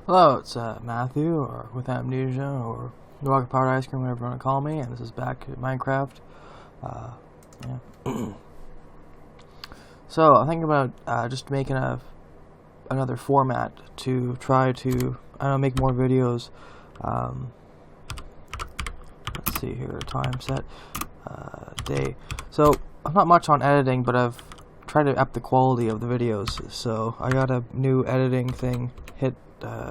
Hello, it's Matthew, or with amnesia, or rocket powered ice cream, whatever you want to call me, and this is back at Minecraft. Yeah. So I'm thinking about just making another format to try to make more videos. Let's see here, time set, day. So I'm not much on editing, but I've tried to up the quality of the videos. So I got a new editing thing. Hit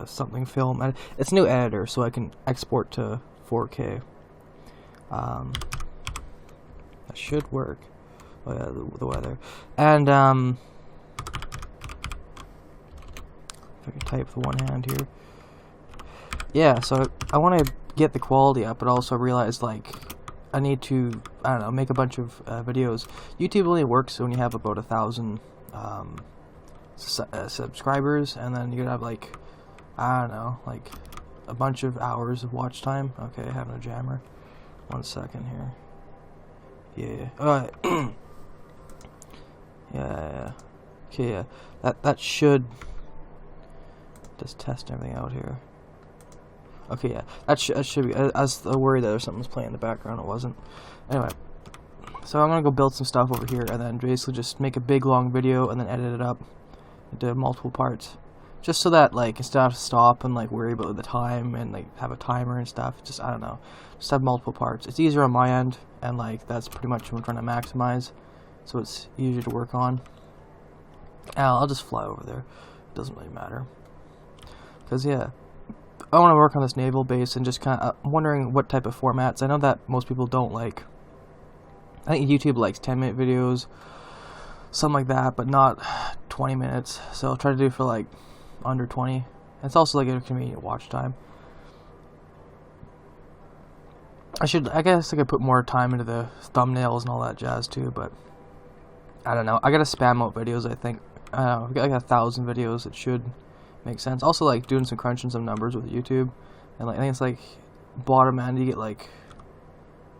something film. It's a new editor, so I can export to 4K. That should work. Oh yeah, the weather. And if I can type with one hand here. Yeah, so I want to get the quality up, but also realize like I need to make a bunch of videos. YouTube only works when you have about 1,000 subscribers, and then you gotta have like like a bunch of hours of watch time. Okay, having a jammer. 1 second here. Yeah. Alright. Yeah. Okay, yeah. That should just test everything out here. Okay, yeah. That should be. I was worried that something was playing in the background. It wasn't. Anyway. So I'm gonna go build some stuff over here, and then basically just make a big long video, and then edit it up into multiple parts. Just so that like instead of stop and like worry about the time and like have a timer and stuff, just just have multiple parts. It's easier on my end, and like that's pretty much what I'm trying to maximize, so it's easier to work on. I'll just fly over there. It doesn't really matter, cause yeah, I want to work on this naval base and just kind of I'm wondering what type of formats. I know that most people don't like. I think YouTube likes 10-minute videos, something like that, but not 20 minutes. So I'll try to do for like under 20. It's also like a convenient watch time. I guess I could put more time into the thumbnails and all that jazz too, but I don't know. I gotta spam out videos, I think. I don't know, I've got like 1,000 videos. It should make sense. Also like doing some crunching some numbers with YouTube, and like I think it's like bottom end you get like,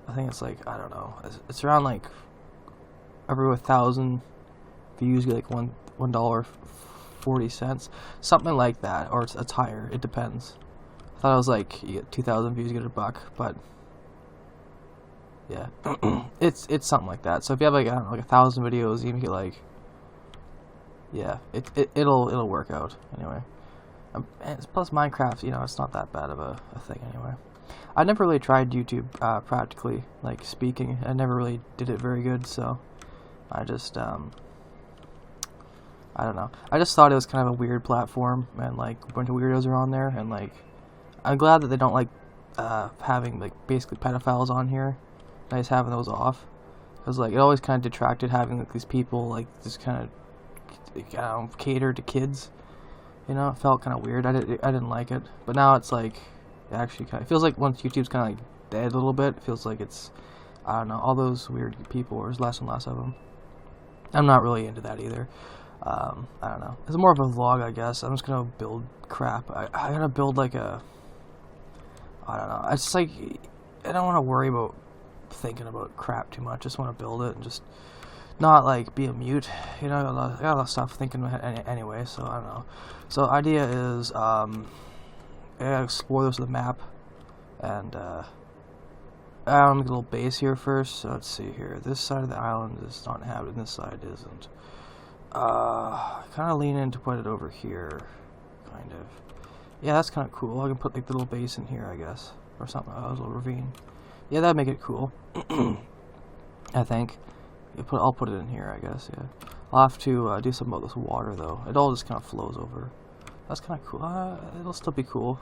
I think it's like, I don't know, it's around like every 1,000 views you get like $1.40, something like that, or it's higher. It depends. I thought it was like you get 2,000 views, you get $1, but yeah, it's something like that. So if you have like 1,000 videos, you can get like, yeah, it'll work out anyway. And plus Minecraft, it's not that bad of a thing anyway. I never really tried YouTube practically, like speaking. I never really did it very good, so I just I don't know. I just thought it was kind of a weird platform, and like a bunch of weirdos are on there, and like I'm glad that they don't like having like basically pedophiles on here. Nice having those off, because like it always kind of detracted having like these people like just kind of cater to kids. It felt kind of weird. I didn't like it, but now it's like it actually kind of feels like once YouTube's kind of like dead a little bit, it feels like it's, I don't know, all those weird people, there's less and less of them. I'm not really into that either. I don't know. It's more of a vlog, I guess. I'm just gonna build crap. I gotta build like I don't know. It's like I don't want to worry about thinking about crap too much. I just want to build it and just not like be a mute. I got a lot of stuff thinking anyway. So I don't know. So idea is I gotta explore this with the map, and I'll make a little base here first. So let's see here. This side of the island is not inhabited, and this side isn't. Kind of lean in to put it over here, kind of. Yeah, that's kind of cool. I can put like the little base in here, I guess, or something. Oh, a little ravine. Yeah, that'd make it cool. I think. I'll put it in here, I guess. Yeah. I'll have to do something about this water though. It all just kind of flows over. That's kind of cool. It'll still be cool.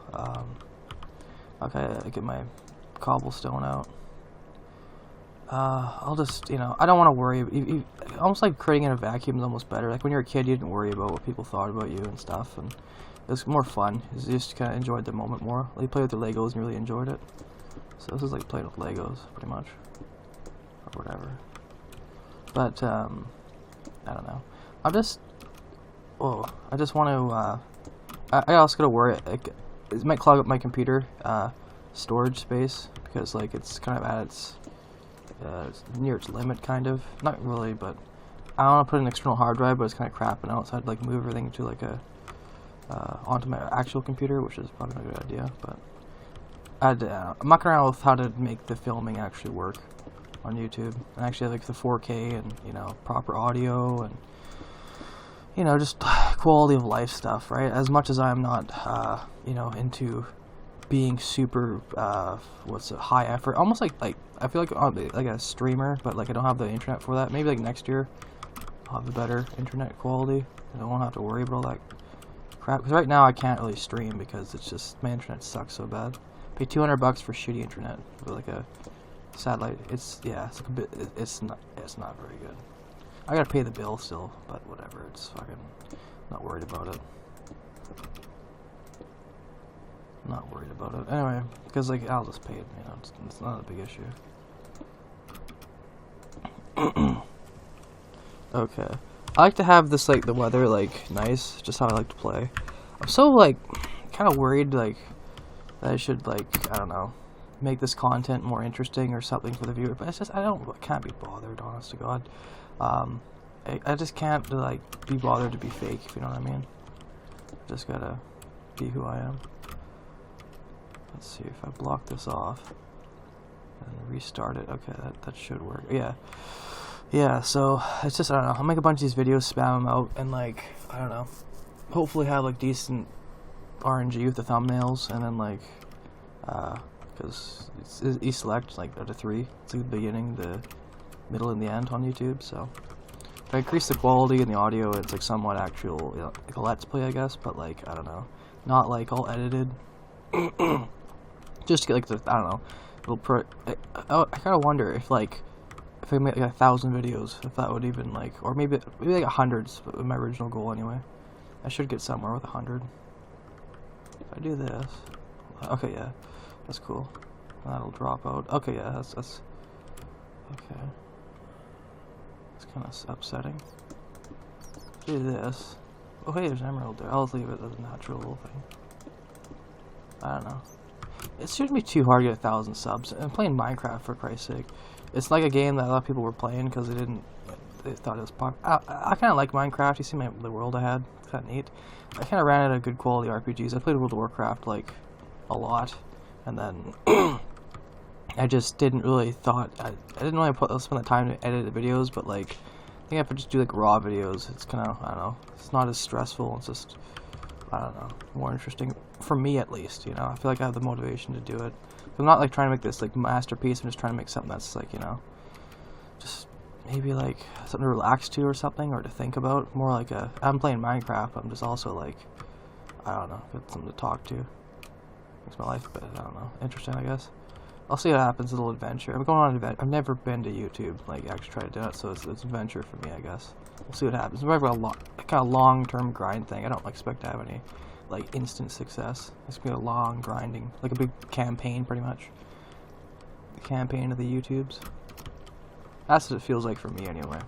Okay, I get my cobblestone out. I'll just, I don't want to worry. Almost like creating in a vacuum is almost better. Like when you're a kid, you didn't worry about what people thought about you and stuff, and it was more fun. You just kind of enjoyed the moment more. Like you played with the Legos and you really enjoyed it. So this is like playing with Legos, pretty much, or whatever. But I don't know. I just want to. I also gotta worry. It might clog up my computer storage space, because like it's kind of at its near its limit, kind of. Not really, but I want to put an external hard drive, but it's kind of crapping out, so I'd like move everything to like a onto my actual computer, which is probably not a good idea, but I'm mucking around with how to make the filming actually work on YouTube, and actually like the 4K and, you know, proper audio and, you know, just quality of life stuff, right? As much as I'm not, you know, into being super, high effort, almost like I feel like like a streamer, but like I don't have the internet for that. Maybe like next year I'll have a better internet quality, and I won't have to worry about all that crap. Because right now I can't really stream because it's just my internet sucks so bad. Pay $200 for shitty internet with like a satellite. It's like a bit. It's not very good. I gotta pay the bill still, but whatever. It's fucking not worried about it. Not worried about it. Anyway, because like I'll just pay it. You know, it's not a big issue. Okay, I like to have this like the weather like nice, just how I like to play. I'm so like kind of worried like that I should like I don't know make this content more interesting or something for the viewer, but it's just I can't be bothered, honest to God. I just can't like be bothered to be fake, if you know what I mean. I just gotta be who I am. Let's see if I block this off and restart it. Okay, that should work. Yeah, so it's just, I don't know, I'll make a bunch of these videos, spam them out, and like, I don't know, hopefully have like decent RNG with the thumbnails, and then like, because you select like out of 3, it's like the beginning, the middle, and the end on YouTube, so if I increase the quality and the audio, it's like somewhat actual, you know, like a let's play, I guess, but like, I don't know, not like all edited, just to get like the, I don't know, I kind of wonder if like, if I make like 1,000 videos, if that would even like, or maybe like 100's my original goal anyway. I should get somewhere with 100. If I do this, okay, yeah, that's cool. That'll drop out. Okay, yeah, that's okay. It's kind of upsetting. Do this. Oh hey, there's an emerald there. I'll leave it as a natural little thing. I don't know. It shouldn't be too hard to get 1,000 subs. I'm playing Minecraft, for Christ's sake. It's like a game that a lot of people were playing because they thought it was popular. I kind of like Minecraft. You see the world I had? It's kind of neat. I kind of ran out of good quality RPGs. I played World of Warcraft like a lot, and then I just didn't really I didn't really spend the time to edit the videos, but like I think if I just do like raw videos, it's kind of, I don't know, it's not as stressful. It's just, I don't know, more interesting for me at least. You know, I feel like I have the motivation to do it. I'm not like trying to make this like masterpiece. I'm just trying to make something that's like, you know, just maybe like something to relax to or something, or to think about. More like I'm playing Minecraft, but I'm just also like, I don't know, got something to talk to. Makes my life, but I don't know, interesting, I guess. I'll see what happens. A little adventure. I'm going on an adventure. I've never been to YouTube, like actually tried to do it, so it's an adventure for me, I guess. We'll see what happens. It's a kind of long-term grind thing. I don't expect to have any like instant success. It's gonna be a long grinding, like a big campaign, pretty much. The campaign of the YouTubes. That's what it feels like for me, anyway.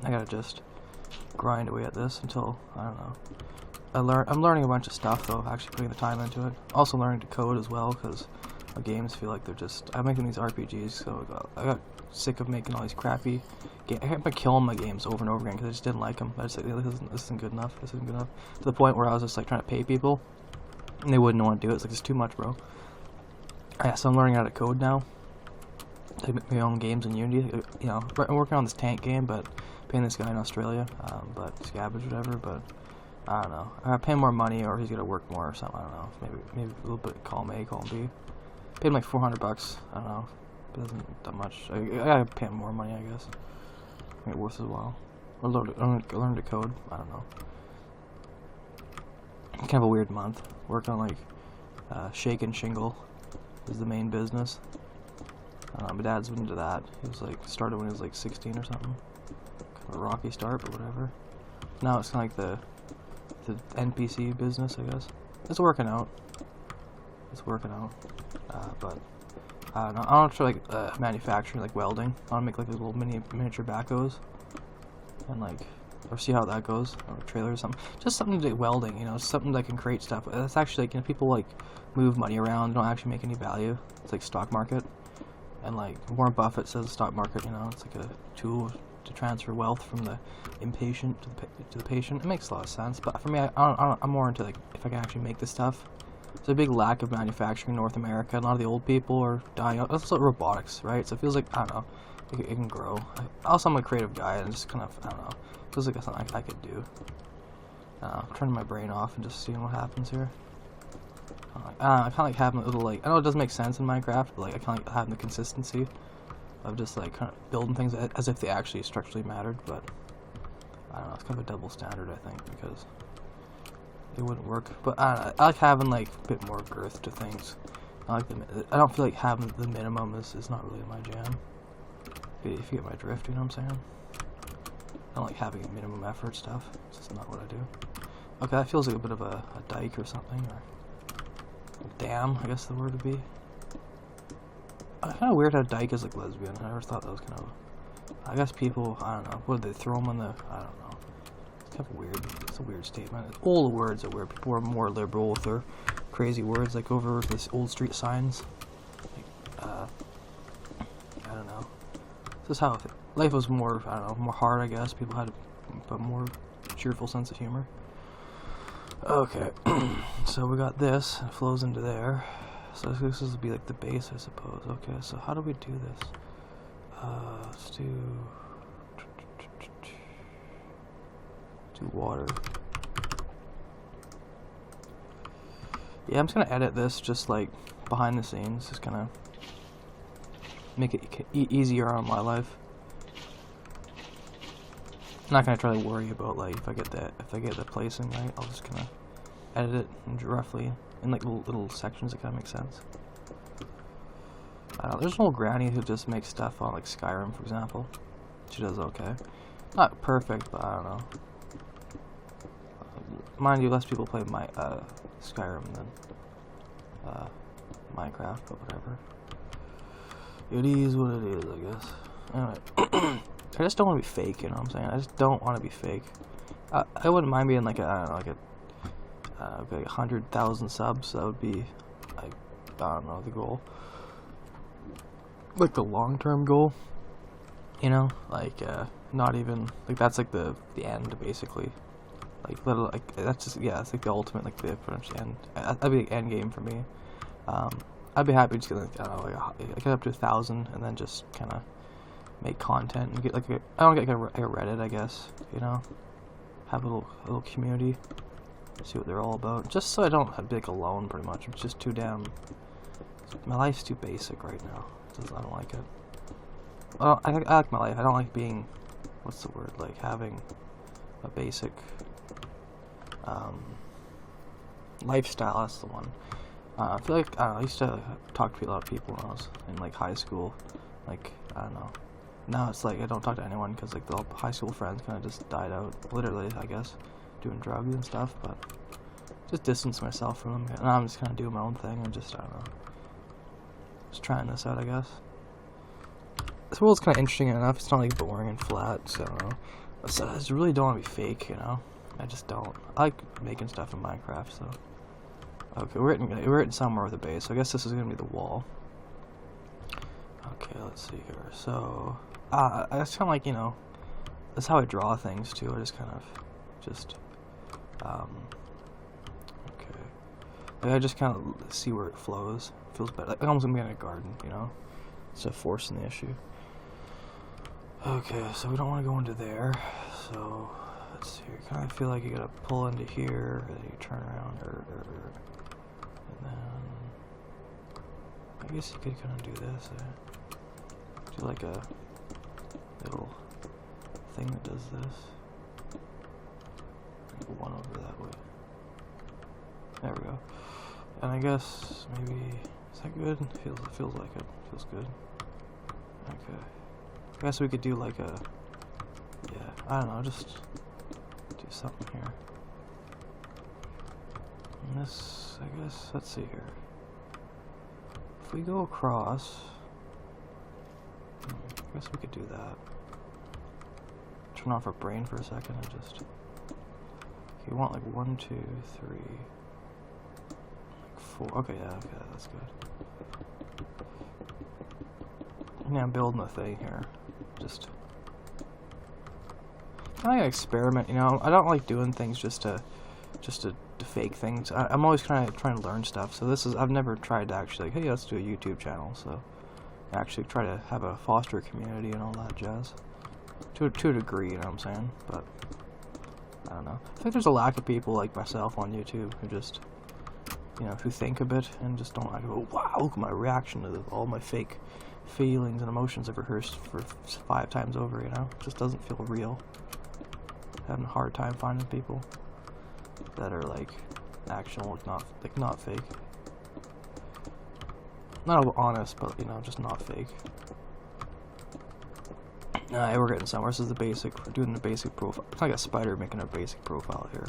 I gotta just grind away at this until, I don't know. I'm learning a bunch of stuff though, actually putting the time into it. Also learning to code as well, because my games feel like they're just, I'm making these RPGs, so I got sick of making all these crappy games. I kept killing my games over and over again because I just didn't like them. I just like, this isn't good enough. This isn't good enough. To the point where I was just like trying to pay people, and they wouldn't want to do it. It's like, it's too much, bro. Yeah, so I'm learning how to code now. I make my own games in Unity. You know, I'm working on this tank game, but paying this guy in Australia, but Scabbage, whatever. But I don't know. I gotta pay him more money, or he's gonna work more, or something. I don't know. Maybe a little bit. Column A, column B. Paid him like $400. I don't know. It isn't that much. I gotta pay him more money, I guess. Make it worth his while. Or learn to code. I don't know. Kind of a weird month. Working on like Shake and Shingle is the main business. My dad's into that. He was like started when he was like 16 or something. Kind of a rocky start, but whatever. Now it's kind of like the NPC business, I guess. It's working out. It's working out. But I don't know. I want to try like manufacturing, like welding. I want to make like little miniature backhoes, and like, or see how that goes, or a trailer or something. Just something to do welding, you know, something that can create stuff. That's actually like, you know, people like move money around, don't actually make any value. It's like stock market, and like Warren Buffett says the stock market, you know, it's like a tool to transfer wealth from the impatient to the patient. It makes a lot of sense, but for me, I'm more into like if I can actually make this stuff. There's a big lack of manufacturing in North America. A lot of the old people are dying out. That's like robotics, right? So it feels like, I don't know, it can grow. Also, I'm a creative guy, and just kind of, I don't know, feels like that's something I could do. Turning my brain off and just seeing what happens here. I kind of like having a little, like, I know it doesn't make sense in Minecraft, but like I kind of like having the consistency of just like kind of building things as if they actually structurally mattered, but I don't know, it's kind of a double standard, I think, because it wouldn't work. But I like having like a bit more girth to things. I don't feel like having the minimum is not really my jam. If you get my drift, you know what I'm saying? I don't like having minimum effort stuff. It's just not what I do. Okay, that feels like a bit of a dike or something, or dam, I guess the word would be. Kind of weird how dike is like lesbian. I never thought that was kind of. I guess people, I don't know. What did they throw them on the? I don't know. It's kind of weird. It's a weird statement. All the words are weird. People are more liberal with their crazy words, like over this old street signs. Like, I don't know. This is how life was more. I don't know, more hard. I guess people had a more cheerful sense of humor. Okay, so we got this. It flows into there. So this will be like the base, I suppose. Okay, so how do we do this? Let's do water. Yeah, I'm just gonna edit this just like behind the scenes, just kind of make it easier on my life. I'm not gonna try to worry about like if I get the placing right. I'll just kind of edit it roughly in like little sections that kind of make sense. There's an old granny who just makes stuff on like Skyrim, for example. She does okay. Not perfect, but I don't know. Mind you, less people play Skyrim than Minecraft, but whatever. It is what it is, I guess. Anyway, I just don't want to be fake, you know what I'm saying? I just don't want to be fake. I wouldn't mind being like like 100,000 subs. That would be like, I don't know, the goal. Like the long-term goal, you know, like not even like that's like the end basically. Like little like that's just it's like the ultimate like the potential end. That'd be the end game for me. I'd be happy just getting like, I don't know, like get up to 1,000 and then just kind of make content and get like I don't get like a Reddit, I guess, you know, have a little community, see what they're all about, just so I don't have to be like alone pretty much. It's just too damn. My life's too basic right now. I don't like it. Well, I like my life. I don't like being, what's the word, like having a basic lifestyle. That's the one. I feel like, I don't know, I used to talk to a lot of people when I was in like high school. Like, I don't know. Now it's like I don't talk to anyone because like the high school friends kind of just died out, literally, I guess, doing drugs and stuff, but just distance myself from them. And now I'm just kind of doing my own thing and just, I don't know. Just trying this out, I guess. This world's kind of interesting enough. It's not like boring and flat, so I don't know. So I just really don't want to be fake, you know. I just don't. I like making stuff in Minecraft, so. Okay, we're hitting somewhere with a base. So I guess this is gonna be the wall. Okay, let's see here. So, I just kind of like, you know, that's how I draw things too. I just kind of, okay. Like I just kind of see where it flows. Feels better. Like almost like being in a garden, you know, instead of forcing the issue. Okay, so we don't want to go into there. So let's see. You kind of feel like you gotta pull into here, and then you turn around, and then I guess you could kind of do this. Do like a little thing that does this. Maybe one over that way. There we go. And I guess maybe. Is that good? It feels like it. Feels good. Okay. I guess we could do like a. Yeah, I don't know, just do something here. And this, I guess, let's see here. If we go across. I guess we could do that. Turn off our brain for a second and just. Okay, you want like 1, 2, 3. 4. Okay, yeah, okay, that's good. Yeah, I'm building a thing here. Just I like experiment, you know. I don't like doing things just to fake things. I'm always kind of trying to learn stuff. So I've never tried to actually like, hey, let's do a YouTube channel. So I actually try to have a foster community and all that jazz. To a degree, you know what I'm saying? But I don't know. I think there's a lack of people like myself on YouTube who just, you know, who think a bit and just don't like, oh, wow, look at my reaction to all my fake feelings and emotions I've rehearsed for 5 times over, you know? It just doesn't feel real. Having a hard time finding people that are like actual, not fake. Not honest, but you know, just not fake. We're getting somewhere. This is the basic. We're doing the basic profile. It's like a spider making a basic profile here.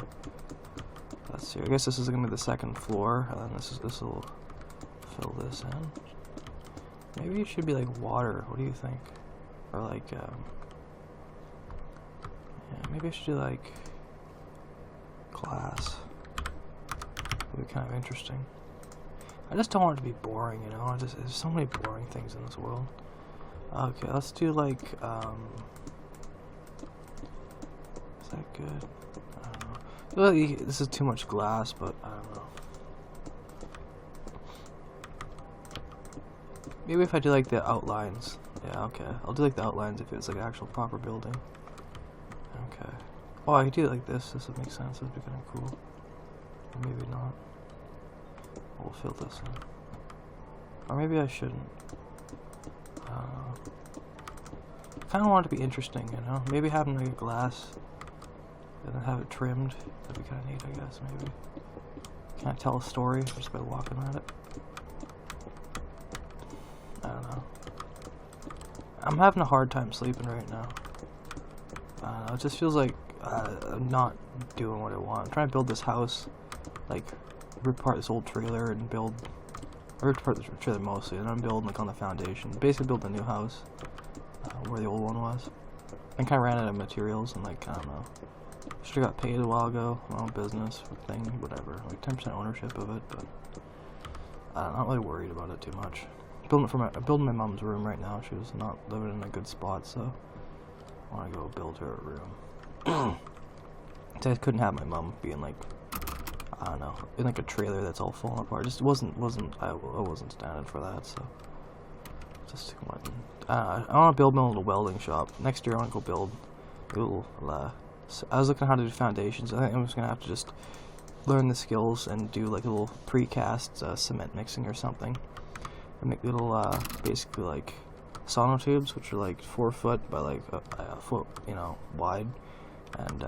Let's see. I guess this is gonna be the second floor, and then this will fill this in. Maybe it should be like water. What do you think? Or like, yeah, maybe I should do like glass. Would be kind of interesting. I just don't want it to be boring, you know. There's so many boring things in this world. Okay, let's do like, is that good? I don't know. Well, this is too much glass, but I don't know. Maybe if I do like the outlines. Yeah, okay. I'll do like the outlines if it's like an actual proper building. Okay. Oh, I could do it like this. This would make sense. This would be kind of cool. Or maybe not. We'll fill this in. Or maybe I shouldn't. I kind of want it to be interesting, you know? Maybe having like a glass and then have it trimmed. That'd be kind of neat, I guess, maybe. Can I tell a story just by walking at it? I don't know. I'm having a hard time sleeping right now. It just feels like I'm not doing what I want. I'm trying to build this house, like rip apart this old trailer and build. I ripped apart the trailer mostly, and I'm building like on the foundation. Basically, build a new house where the old one was. And kind of ran out of materials, and like I don't know. Should have got paid a while ago. My own business thing, whatever. Like 10% ownership of it, but I'm not really worried about it too much. Building my mom's room right now. She was not living in a good spot, so I want to go build her a room. So I couldn't have my mom being like, I don't know, in like a trailer that's all falling apart. Just I wasn't standing for that. So just too much. I want to build my little welding shop. Next year I want to go build a little. I was looking at how to do foundations. I think I'm just gonna have to just learn the skills and do like a little precast cement mixing or something. And make little basically like sonotubes, which are like 4 foot by like a foot, you know, wide, and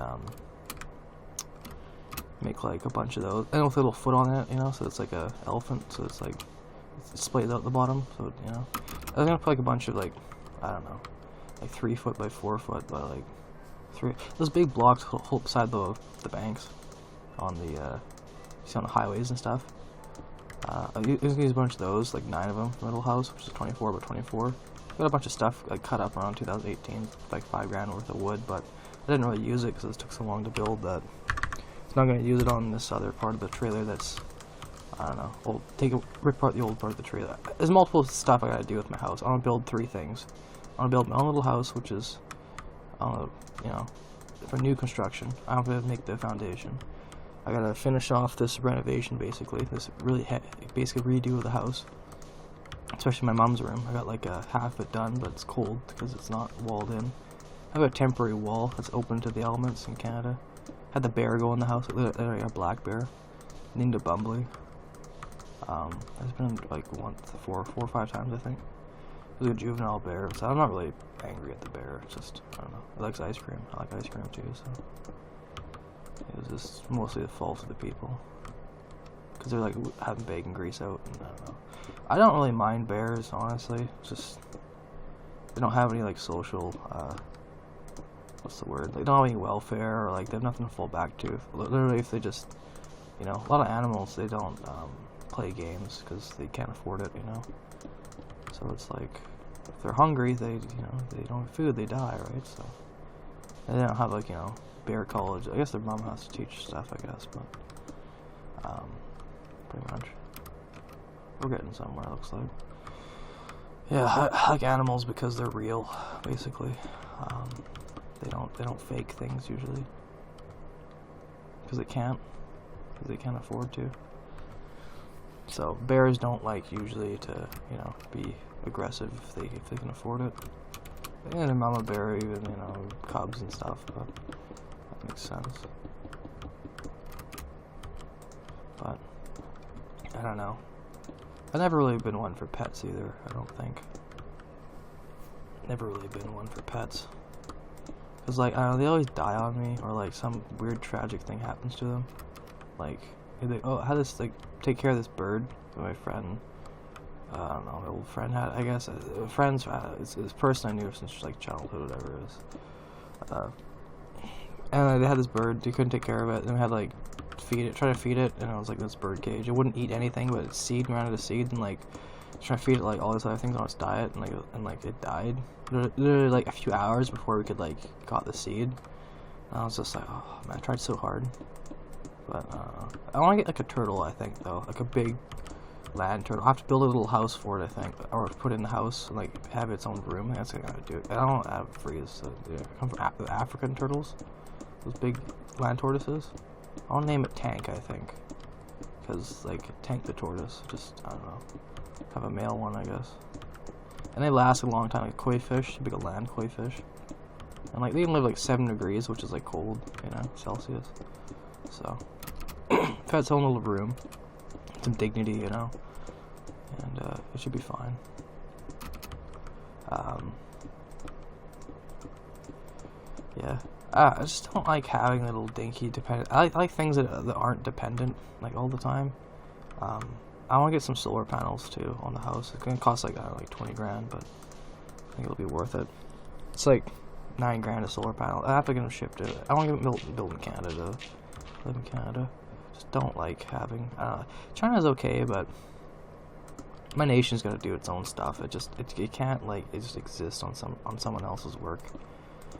make like a bunch of those, and with a little foot on it, you know, so it's like a elephant, so it's like it splays out the bottom, so you know. I was gonna put like a bunch of like, I don't know, like 3 foot by 4 foot by like 3. Those big blocks hold beside the banks on the you see on the highways and stuff. I was gonna use a bunch of those, like 9 of them, for my little house, which is 24 by 24. Got a bunch of stuff like cut up around 2018, like $5 grand worth of wood, but I didn't really use it because it took so long to build that. So I'm gonna use it on this other part of the trailer that's, I don't know, rip apart the old part of the trailer. There's multiple stuff I gotta do with my house. I wanna build 3 things. I wanna build my own little house, which is, you know, for new construction. I don't have to make the foundation. I gotta finish off this renovation, basically. This really basically redo of the house. Especially my mom's room. I got like half it done, but it's cold because it's not walled in. I have a temporary wall that's open to the elements in Canada. Had the bear go in the house, a black bear, named a Bumbly. It's been like 4 or 5 times, I think. It was a juvenile bear, so I'm not really angry at the bear. It's just, I don't know. It likes ice cream. I like ice cream too, so it was just mostly the fault of the people. Because they're like having bacon grease out, and I don't know. I don't really mind bears, honestly. It's just they don't have any like social, what's the word? They don't have any welfare, or like they have nothing to fall back to. Literally, if they just, you know, a lot of animals, they don't play games because they can't afford it, you know. So it's like if they're hungry, they don't have food, they die, right? So and they don't have like, you know, bear college. I guess their mom has to teach stuff, I guess, but pretty much we're getting somewhere, it looks like. Yeah, I like animals because they're real, basically. They don't fake things usually, because they can't afford to. So bears don't like usually to, you know, be aggressive if they can afford it. And a mama bear, even, you know, cubs and stuff, but that makes sense. But I don't know. I've never really been one for pets either, I don't think. Never really been one for pets. Cause like, I don't know, they always die on me, or like some weird tragic thing happens to them. Like, I had this, like, take care of this bird that my friend, I don't know, my old friend had, I guess, it's this person I knew since like childhood, whatever it is. And they had this bird, they couldn't take care of it, and we had like, try to feed it, and it was like this bird cage. It wouldn't eat anything but its seed, ran out of seed, and like, trying to feed it like all these other things on its diet, and like it died. Literally like a few hours before we could like got the seed. And I was just like, oh man, I tried so hard. But I want to get like a turtle, I think, though, like a big land turtle. I have to build a little house for it, I think, or put it in the house and like have its own room. That's what I gotta do. I don't have freeze. So, yeah, I come from the African turtles, those big land tortoises. I want to name it Tank, I think, because like Tank the tortoise. Just, I don't know, have a male one, I guess. And they last a long time, like koi fish, big land koi fish. And like they can live like 7 degrees, which is like cold, you know, Celsius. So it's got its own little room, some dignity, you know, and it should be fine. Yeah, I just don't like having little dinky dependent. I like things that aren't dependent like all the time. I want to get some solar panels too on the house. It's gonna cost like, I don't know, like 20 grand, but I think it'll be worth it. It's like 9 grand a solar panel. I have to get them shipped to. I want to get them built in Canada. Live in Canada. Just don't like having. China's okay, but my nation's gonna do its own stuff. It can't like it just exist on someone else's work.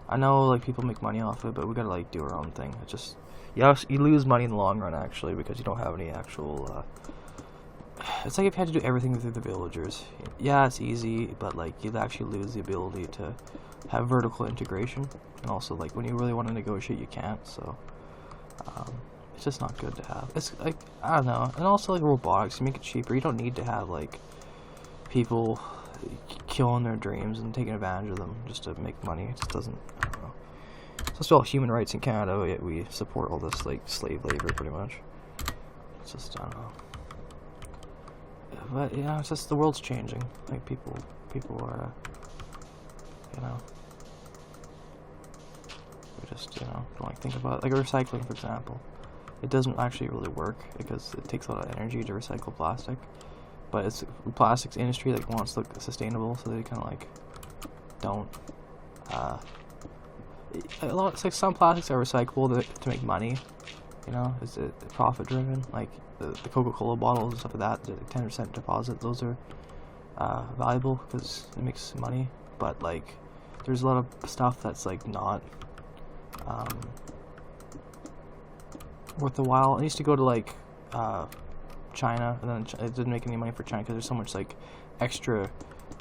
I know like people make money off it, but we gotta like do our own thing. It just you lose money in the long run actually because you don't have any actual. It's like if you had to do everything through the villagers. Yeah, it's easy, but like you'd actually lose the ability to have vertical integration, and also like when you really want to negotiate, you can't. So it's just not good to have. It's like, I don't know, and also like robotics, you make it cheaper. You don't need to have like people killing their dreams and taking advantage of them just to make money. It just doesn't. I don't know. It's still human rights in Canada, yet we support all this like slave labor pretty much. It's just, I don't know. But you know, it's just the world's changing. Like people are, you know, we just, you know, don't like think about it. Like recycling, for example. It doesn't actually really work because it takes a lot of energy to recycle plastic. But it's the plastics industry like wants to look sustainable, so they kind of like don't. It's like some plastics are recyclable to make money. You know, it's profit driven. Like the Coca-Cola bottles and stuff like that, the 10% deposit, those are valuable because it makes money. But like, there's a lot of stuff that's like not worth the while. I used to go to like China, and then it didn't make any money for China because there's so much like extra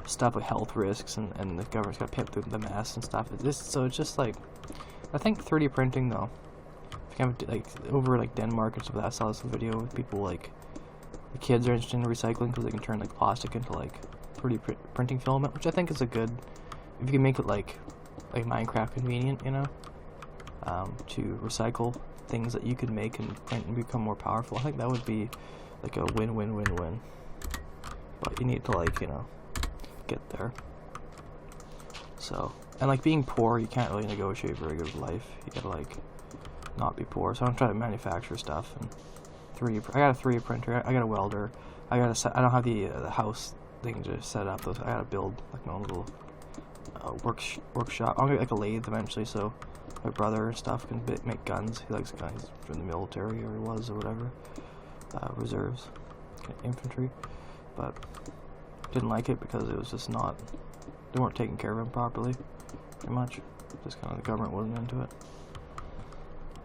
stuff with health risks, and the government's got to pay up the mess and stuff. So it's just like, I think 3D printing though. Like over like Denmark and stuff like that, I saw this video with people like the kids are interested in recycling because they can turn like plastic into like 3D printing filament, which I think is a good, if you can make it like Minecraft convenient, you know, to recycle things that you could make and print and become more powerful. I think that would be like a win-win-win-win. But you need to like, you know, get there. So, and like being poor, you can't really negotiate very good life. You gotta like not be poor. So I'm trying to manufacture stuff, and I got a 3D printer, I got a welder, I don't have the house thing to set up. I gotta build like my own little workshop. I'll get like a lathe eventually, so my brother and stuff can make guns. He likes guns from the military, or he was, or whatever, reserves, infantry, but didn't like it because it was just not, they weren't taking care of him properly, pretty much. Just kind of the government wasn't into it.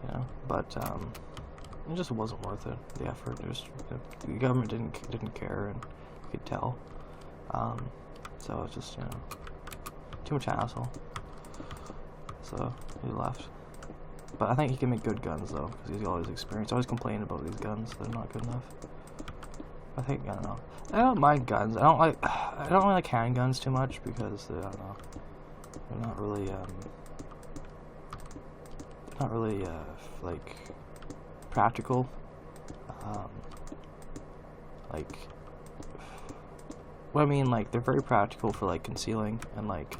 You know, but it just wasn't worth it. The effort, the government didn't care, and you could tell. So it's just, you know, too much hassle. so he left. But I think he can make good guns though, because he's got all his experience. I always complain about these guns; they're not good enough. I don't know. I don't mind guns. I don't really like handguns too much because I don't know. They're not really like practical. Like, what I mean, like, they're very practical for like concealing and like,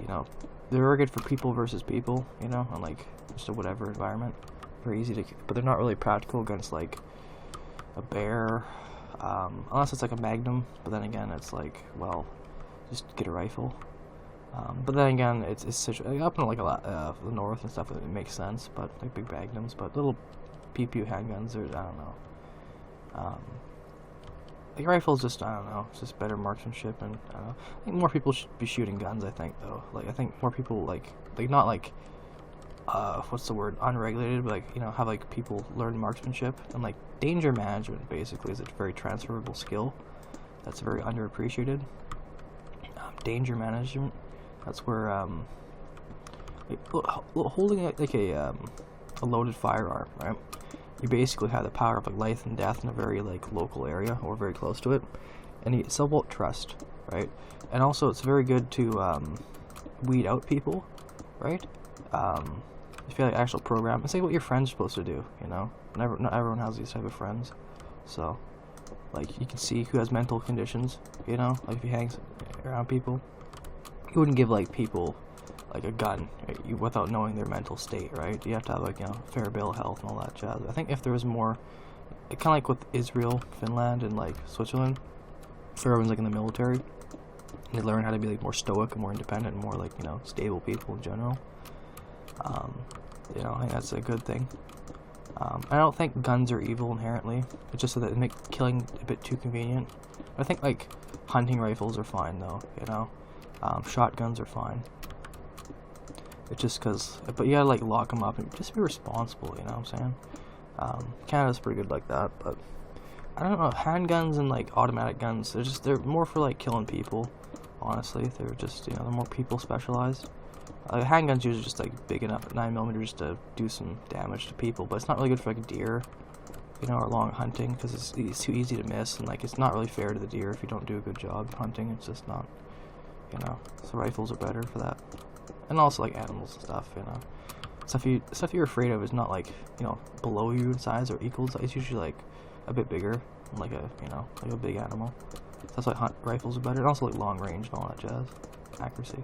you know, they're very good for people versus people, you know, and like just a whatever environment. Very easy to, but they're not really practical against like a bear, unless it's like a Magnum. But then again, it's like, well, just get a rifle. But then again, it's up in like a lot the north and stuff. It makes sense, but like big magnums, but little pew handguns, I don't know. Like rifles, just I don't know. It's just better marksmanship, and I don't know. I think more people should be shooting guns. I think though, like I think more people like not like what's the word, unregulated, but like, you know, have like people learn marksmanship and like danger management. Basically, is a very transferable skill that's very underappreciated. Danger management. That's where like, holding like a loaded firearm, right? You basically have the power of like life and death in a very like local area or very close to it, and you somewhat trust, right? And also, it's very good to weed out people, right? If you have like actual program, and say what your friends are supposed to do, you know. Not everyone has these type of friends, so like you can see who has mental conditions, you know. Like if you hang around people, you wouldn't give like people like a gun, right, without knowing their mental state, right? You have to have like, you know, fair bill of health and all that jazz. I think if there was more, kind of like with Israel, Finland, and like Switzerland, where everyone's like in the military, they learn how to be like more stoic and more independent and more like, you know, stable people in general. You know, I think that's a good thing. I don't think guns are evil inherently. It's just that they make killing a bit too convenient. I think like hunting rifles are fine though, you know. Shotguns are fine. It's just because, but you gotta like lock them up and just be responsible, you know what I'm saying? Canada's pretty good like that, but I don't know, handguns and like automatic guns, they're more for like killing people, honestly. They're just, you know, they're more people specialized. Handguns usually just like big enough at 9mm just to do some damage to people, but it's not really good for like a deer, you know, or long hunting, because it's too easy to miss, and like it's not really fair to the deer if you don't do a good job hunting. It's just not, you know, so rifles are better for that. And also like animals and stuff, you know. Stuff you're afraid of is not like, you know, below you in size or equal in size. It's usually like a bit bigger, like a, you know, like a big animal. That's why rifles are better. And also like long range and all that jazz, accuracy.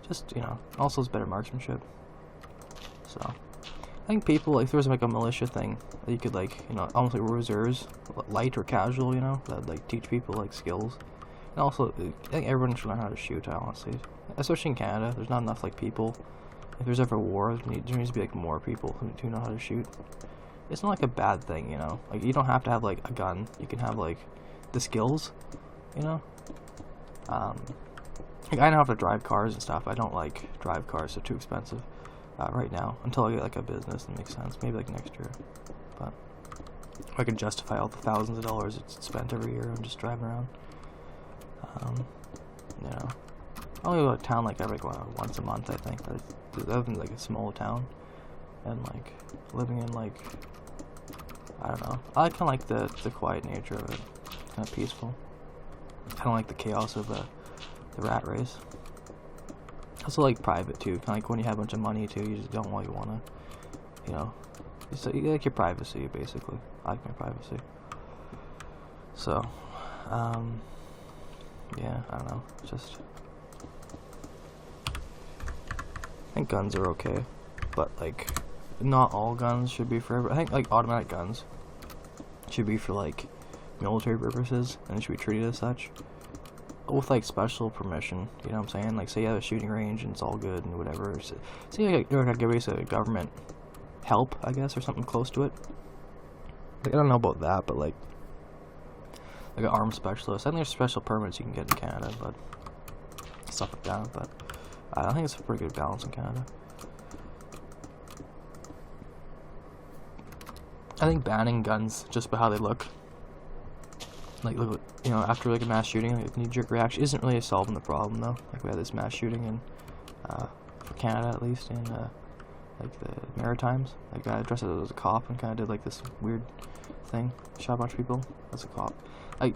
Just, you know, also it's better marksmanship. So I think people, like, if there was like a militia thing that you could like, you know, almost like reserves, light or casual, you know, that like teach people like skills. And also, I think everyone should learn how to shoot, honestly. Especially in Canada, there's not enough like people. If there's ever a war, there needs to be like more people who know how to shoot. It's not like a bad thing, you know. Like you don't have to have like a gun. You can have like the skills, you know. Like I know how to drive cars and stuff. I don't like drive cars; they're too expensive right now. Until I get like a business that makes sense, maybe like next year. But I can justify all the thousands of dollars it's spent every year on just driving around. You know, I only go to town like every once a month, I think. Other than like a small town, and like living in like, I don't know. I kind of like the quiet nature of it, kind of peaceful. I don't like the chaos of the rat race. I also like private too. Kind of like when you have a bunch of money too, you just don't really want to, you know. You like your privacy basically. I like my privacy. So, yeah, I don't know. Just, I think guns are okay, but like, not all guns should be for everyone. I think like automatic guns should be for like military purposes, and it should be treated as such, with like special permission. You know what I'm saying? Like, say you have a shooting range and it's all good and whatever. So, say you're like a government help, I guess, or something close to it. Like, I don't know about that, but like an arms specialist. I think there's special permits you can get in Canada, but stuff like that. But I think it's a pretty good balance in Canada. I think banning guns just by how they look, like, look, you know, after like a mass shooting, like knee-jerk reaction isn't really solving the problem though. Like we had this mass shooting in for Canada at least, in like the Maritimes. Like guy dressed as a cop and kind of did like this weird thing, shot a bunch of people as a cop. Like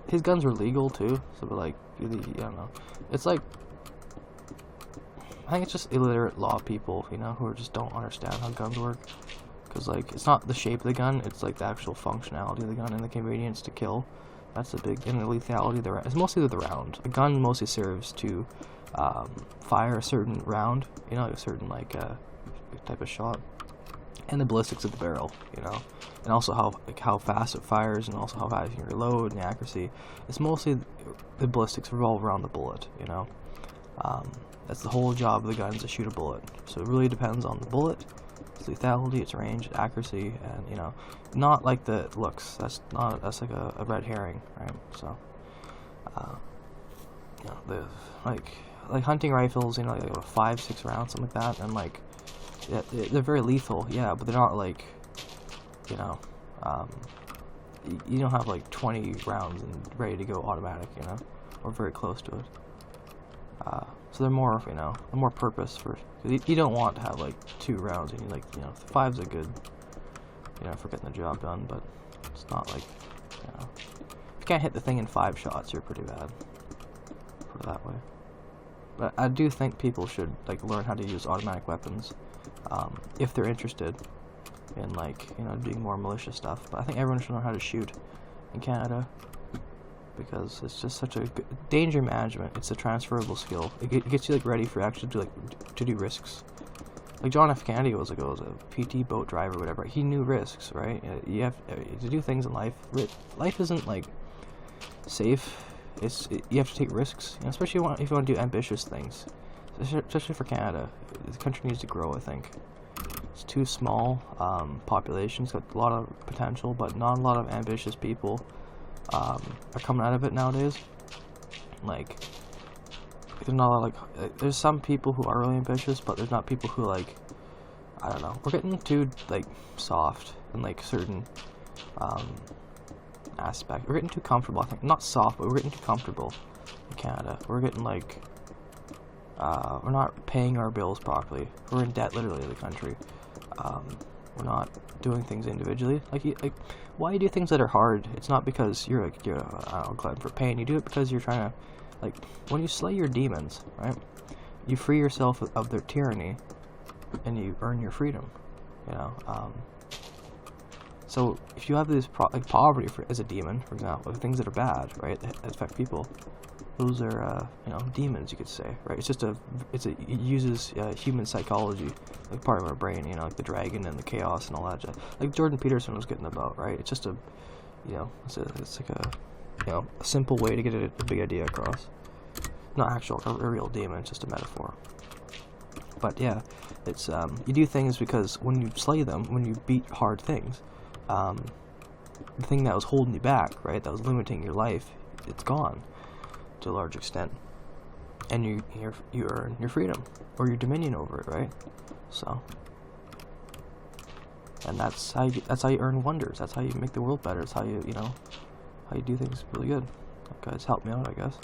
his guns were legal too, so but like I don't know. It's like I think it's just illiterate law people, you know, who just don't understand how guns work. Because like it's not the shape of the gun, it's like the actual functionality of the gun and the convenience to kill. That's the big, and the lethality of the round. It's mostly the round. A gun mostly serves to fire a certain round, you know, a certain like type of shot, and the ballistics of the barrel, you know, and also how fast it fires, and also how fast you can reload, and the accuracy. It's mostly the ballistics revolve around the bullet, you know. That's the whole job of the gun, is to shoot a bullet. So it really depends on the bullet, its lethality, its range, its accuracy, and you know, not like the looks. That's like a red herring, right? So, you know, the like hunting rifles, you know, like 5-6 rounds, something like that, and like yeah, they're very lethal, yeah, but they're not like, you know, you don't have like 20 rounds and ready to go automatic, you know, or very close to it. So they're more, you know, more purpose for. You don't want to have like 2 rounds, and you like, you know, 5's a good, you know, for getting the job done, but it's not like, you know, if you can't hit the thing in 5 shots, you're pretty bad. Put it that way. But I do think people should like learn how to use automatic weapons, if they're interested in like, you know, doing more malicious stuff. But I think everyone should learn how to shoot in Canada, because it's just such a good danger management. It's a transferable skill. It gets you like ready for actually to do risks. Like John F. Kennedy was a PT boat driver, or whatever. He knew risks, right? You have to do things in life. Life isn't like safe. You have to take risks, you know, especially if you want to do ambitious things. Especially for Canada, the country needs to grow. I think it's too small. Population. It's got a lot of potential, but not a lot of ambitious people are coming out of it nowadays. Like there's not a lot there's some people who are really ambitious, but there's not people who like, I don't know, we're getting too like soft in like certain aspect. We're getting too comfortable, I think. Not soft, but we're getting too comfortable in Canada. We're getting like we're not paying our bills properly. We're in debt literally to the country. We're not doing things individually. Like why you do things that are hard? It's not because you're I don't know, glad for pain. You do it because you're trying to, like, when you slay your demons, right? You free yourself of their tyranny, and you earn your freedom. You know. So if you have this like poverty as a demon, for example, things that are bad, right, that affect people, those are you know, demons, you could say, right? It uses human psychology, like part of our brain, you know, like the dragon and the chaos and all that, like Jordan Peterson was getting about, right? It's just a, you know, it's like a, you know, a simple way to get a big idea across. Not actual a real demon, it's just a metaphor. But yeah, it's you do things because when you slay them, when you beat hard things, the thing that was holding you back, right, that was limiting your life, it's gone to a large extent, and you earn your freedom or your dominion over it, right? So, and that's how you earn wonders. That's how you make the world better. It's how you know, how you do things really good. Okay, it's helped me out, I guess.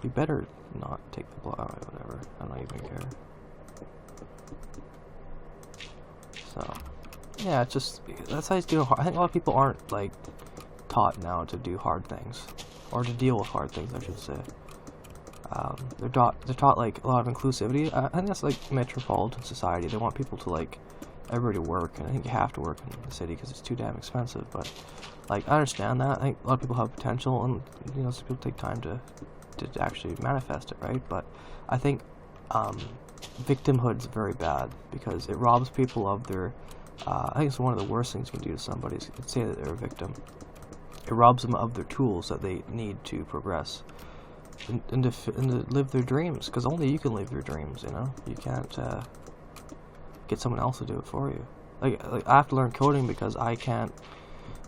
You better not take the blow. Alright, whatever. I don't even care. So, yeah, it's just, that's how you do hard. I think a lot of people aren't like taught now to do hard things, or to deal with hard things, I should say. They're taught like a lot of inclusivity. I think that's like metropolitan society. They want people to like everybody to work, and I think you have to work in the city because it's too damn expensive. But like, I understand that. I think a lot of people have potential, and you know, some people take time to actually manifest it, right? But I think victimhood is very bad because it robs people of their. I think it's one of the worst things you can do to somebody is say that they're a victim. It robs them of their tools that they need to progress and to live their dreams, because only you can live your dreams, you know? You can't get someone else to do it for you. Like I have to learn coding because I can't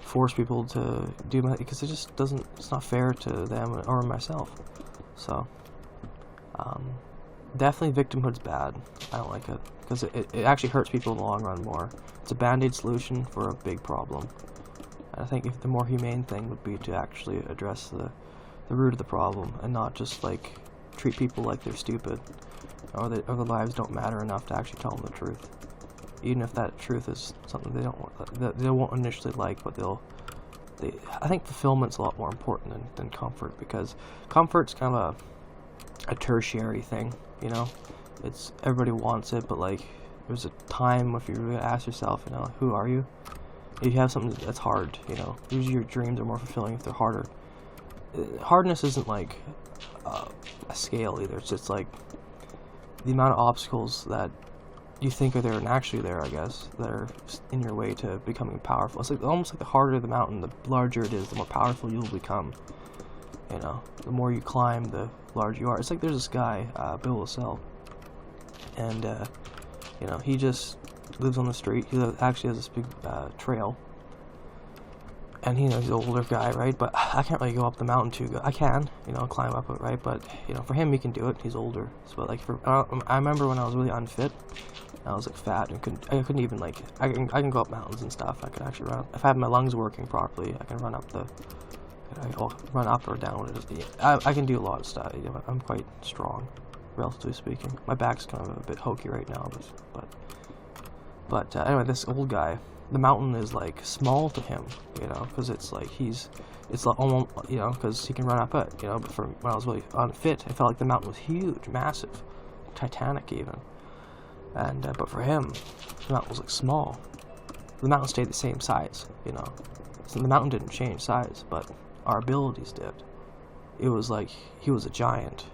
force people to do because it just doesn't, it's not fair to them or myself. So definitely victimhood's bad. I don't like it because it actually hurts people in the long run more. It's a band-aid solution for a big problem. I think if the more humane thing would be to actually address the root of the problem and not just like treat people like they're stupid or their lives don't matter enough to actually tell them the truth, even if that truth is something they don't want, that they won't initially like, but I think fulfillment's a lot more important than comfort, because comfort's kind of a tertiary thing, you know. It's everybody wants it, but like there's a time if you really ask yourself, you know, who are you? If you have something that's hard, you know, usually your dreams are more fulfilling if they're harder. Hardness isn't like a scale either. It's just like the amount of obstacles that you think are there and actually there, I guess, that are in your way to becoming powerful. It's like almost like the harder the mountain, the larger it is, the more powerful you'll become. You know, the more you climb, the larger you are. It's like there's this guy, Bill Lasell, and you know, he just lives on the street. He actually has this big trail, and you know, he's an older guy, right? But I can't really go up the mountain too good. I can, you know, climb up it, right? But you know, for him, he can do it. He's older. So like, I remember when I was really unfit, I was like fat and I couldn't even like, I can go up mountains and stuff. I can actually run. If I have my lungs working properly, I can run up run up or down. I can do a lot of stuff. You know, I'm quite strong, relatively speaking. My back's kind of a bit hokey right now, but anyway, this old guy, the mountain is like small to him, you know, because it's like it's like almost, you know, because he can run up it, you know. But when I was really unfit, I felt like the mountain was huge, massive, Titanic even. And but for him, the mountain was like small. The mountain stayed the same size, you know. So the mountain didn't change size, but our abilities did. It was like he was a giant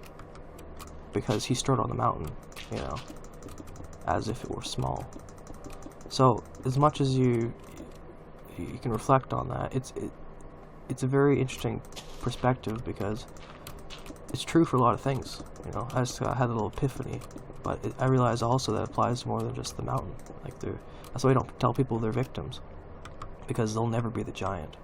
because he stood on the mountain, you know, as if it were small. So as much as you can reflect on that, it's a very interesting perspective, because it's true for a lot of things, you know. I just had a little epiphany, but I realize also that applies to more than just the mountain. Like that's why I don't tell people they're victims, because they'll never be the giant.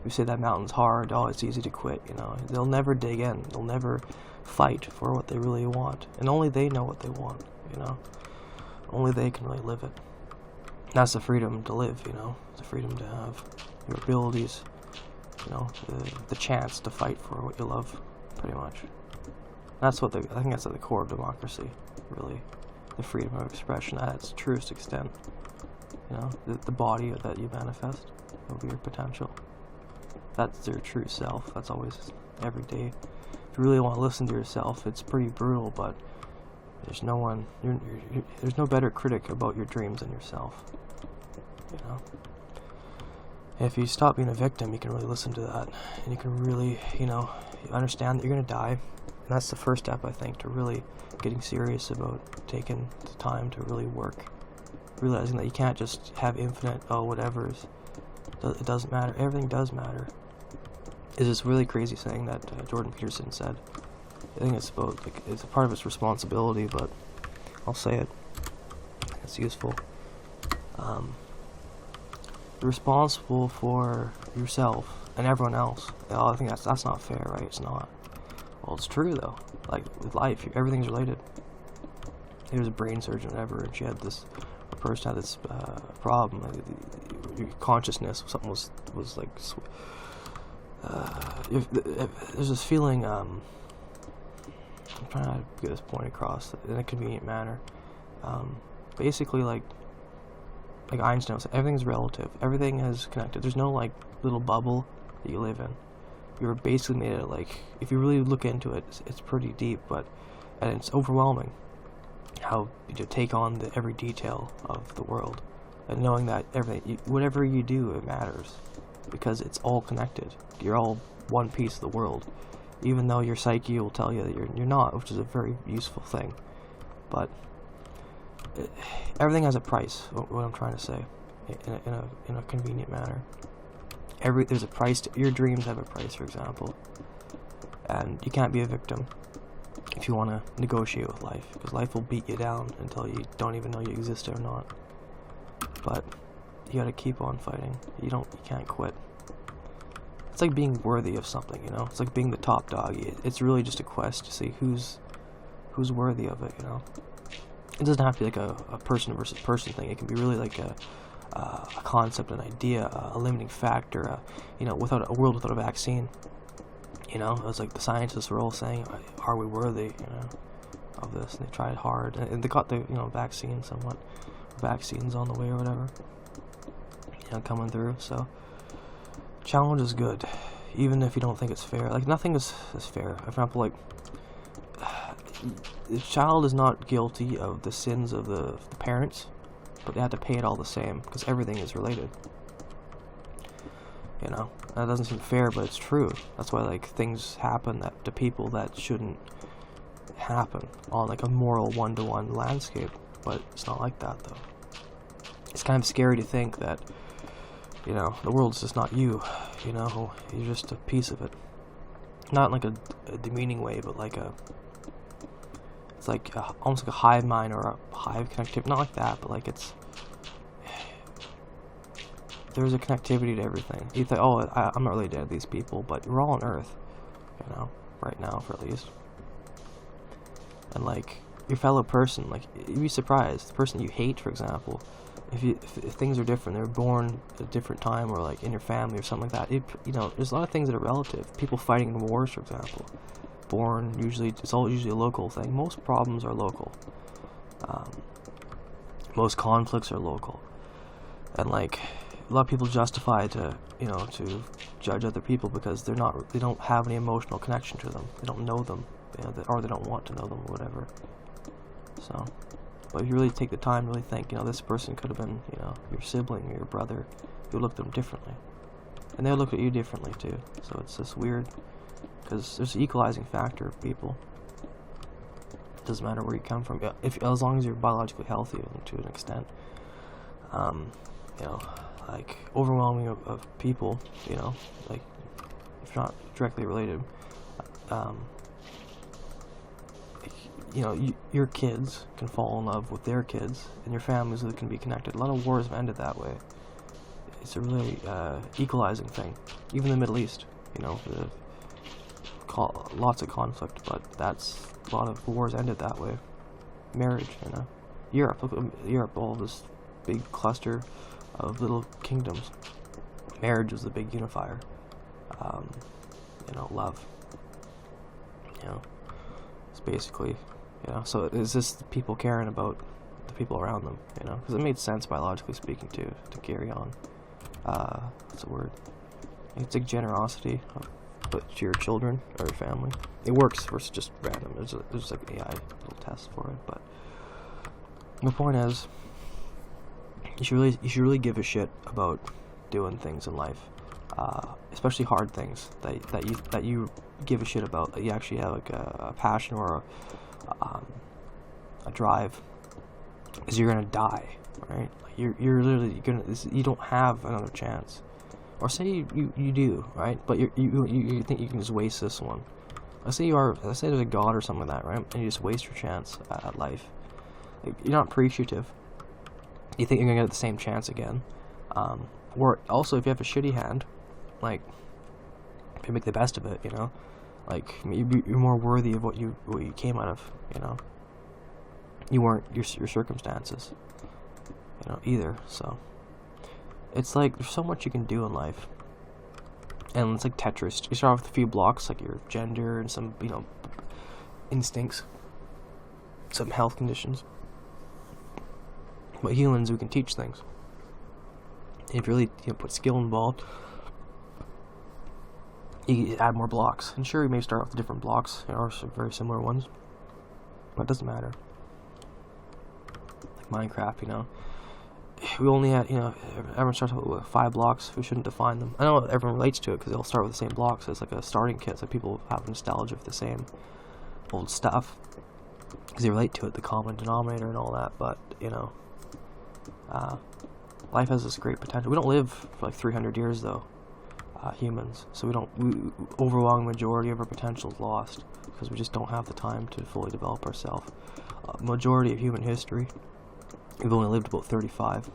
You say that mountain's hard, oh, it's easy to quit, you know. They'll never dig in. They'll never fight for what they really want, and only they know what they want, you know. Only they can really live it. That's the freedom to live, you know. The freedom to have your abilities, you know, the chance to fight for what you love, pretty much. That's what I think that's at the core of democracy, really. The freedom of expression at its truest extent. You know, the body that you manifest of your potential. That's your true self. That's always every day. If you really want to listen to yourself, it's pretty brutal, but there's no one. There's no better critic about your dreams than yourself. You know. If you stop being a victim, you can really listen to that, and you can really, you know, understand that you're gonna die. And that's the first step, I think, to really getting serious about taking the time to really work, realizing that you can't just have infinite whatevers. It doesn't matter. Everything does matter. Is this really crazy saying that Jordan Peterson said? I think it's about, like, it's a part of its responsibility, but I'll say it. It's useful. You're responsible for yourself and everyone else. I think that's not fair, right? It's not. Well, it's true though. Like with life, everything's related. There was a brain surgeon, or whatever, and a person had this problem. Like, your consciousness, something was like. There's this feeling. I'm trying to get this point across in a convenient manner. Basically, like Einstein said, everything's relative. Everything is connected. There's no like little bubble that you live in. You're basically made of, like, if you really look into it, it's pretty deep, and it's overwhelming how you take on every detail of the world, and knowing that whatever you do, it matters, because it's all connected. You're all one piece of the world, even though your psyche will tell you that you're not, which is a very useful thing. But everything has a price. What I'm trying to say, in a convenient manner. There's a price. Your dreams have a price, for example, and you can't be a victim if you want to negotiate with life, because life will beat you down until you don't even know you exist or not. But you got to keep on fighting. You can't quit. It's like being worthy of something, you know. It's like being the top dog. It's really just a quest to see who's worthy of it, you know. It doesn't have to be like a person versus person thing. It can be really like a concept, an idea, a limiting factor, you know, without a world without a vaccine. You know, it was like the scientists were all saying, are we worthy, you know? of this. And they tried hard, and they got the vaccines on the way or whatever, coming through. So challenge is good, even if you don't think it's fair. Like, nothing is fair. For example, like, the child is not guilty of the sins of the parents, but they have to pay it all the same, because everything is related. That doesn't seem fair, but it's true. That's why, like, things happen to people that shouldn't happen on, like, a moral one-to-one landscape. But it's not like that, though. It's kind of scary to think that, the world's just not you. You're just a piece of it. Not in, like, a demeaning way, but like it's like almost like a hive mind or a hive connectivity. Not like that, but like there's a connectivity to everything. You think, oh, I'm not really dead to these people, but we're all on Earth, right now, for at least. And, like, your fellow person, like, you'd be surprised. The person you hate, for example, if things are different, they're born at a different time, or, like, in your family or something like that, there's a lot of things that are relative. People fighting in wars, for example. It's all usually a local thing. Most problems are local. Most conflicts are local. And, like, a lot of people justify to judge other people because they don't have any emotional connection to them. They don't know them, or they don't want to know them, or whatever. So, but if you really take the time to really think, this person could have been, your sibling or your brother, you look at them differently, and they'll look at you differently too. So it's just weird, because there's an equalizing factor of people. It doesn't matter where you come from, as long as you're biologically healthy to an extent. Like, overwhelming of people, like, if not directly related, your kids can fall in love with their kids, and your families can be connected. A lot of wars have ended that way. It's a really equalizing thing. Even in the Middle East, lots of conflict, but a lot of wars ended that way. Marriage, Europe, look at Europe, all this big cluster of little kingdoms. Marriage was the big unifier. Love. It's basically, so it's just people caring about the people around them, because it made sense biologically speaking to carry on. What's the word? It's like generosity, but to your children or your family. It works versus just random. There's like AI little tests for it, but my point is, you should really give a shit about doing things in life, especially hard things that you give a shit about, that you actually have like a passion or a drive, because you're gonna die, right? Like you're literally you don't have another chance, or say you do, right? But you think you can just waste this one. Let's say there's a god or something like that, right? And you just waste your chance at life. Like, you're not appreciative. You think you're gonna get the same chance again, or also if you have a shitty hand, like, if you make the best of it, like, you're more worthy of what you came out of, you weren't your circumstances, either. So it's like there's so much you can do in life, and it's like Tetris. You start off with a few blocks, like your gender and some instincts, some health conditions. But humans, we can teach things. And if you really put skill involved, you add more blocks. And sure, you may start off with different blocks, or some very similar ones, but it doesn't matter. Like Minecraft, we only had, everyone starts with 5 blocks. We shouldn't define them. I know everyone relates to it because they all start with the same blocks. It's like a starting kit, so people have nostalgia for the same old stuff because they relate to it, the common denominator and all that. But life has this great potential. We don't live for like 300 years though, humans. So overwhelming majority of our potential is lost because we just don't have the time to fully develop ourselves. Majority of human history, we've only lived about 35.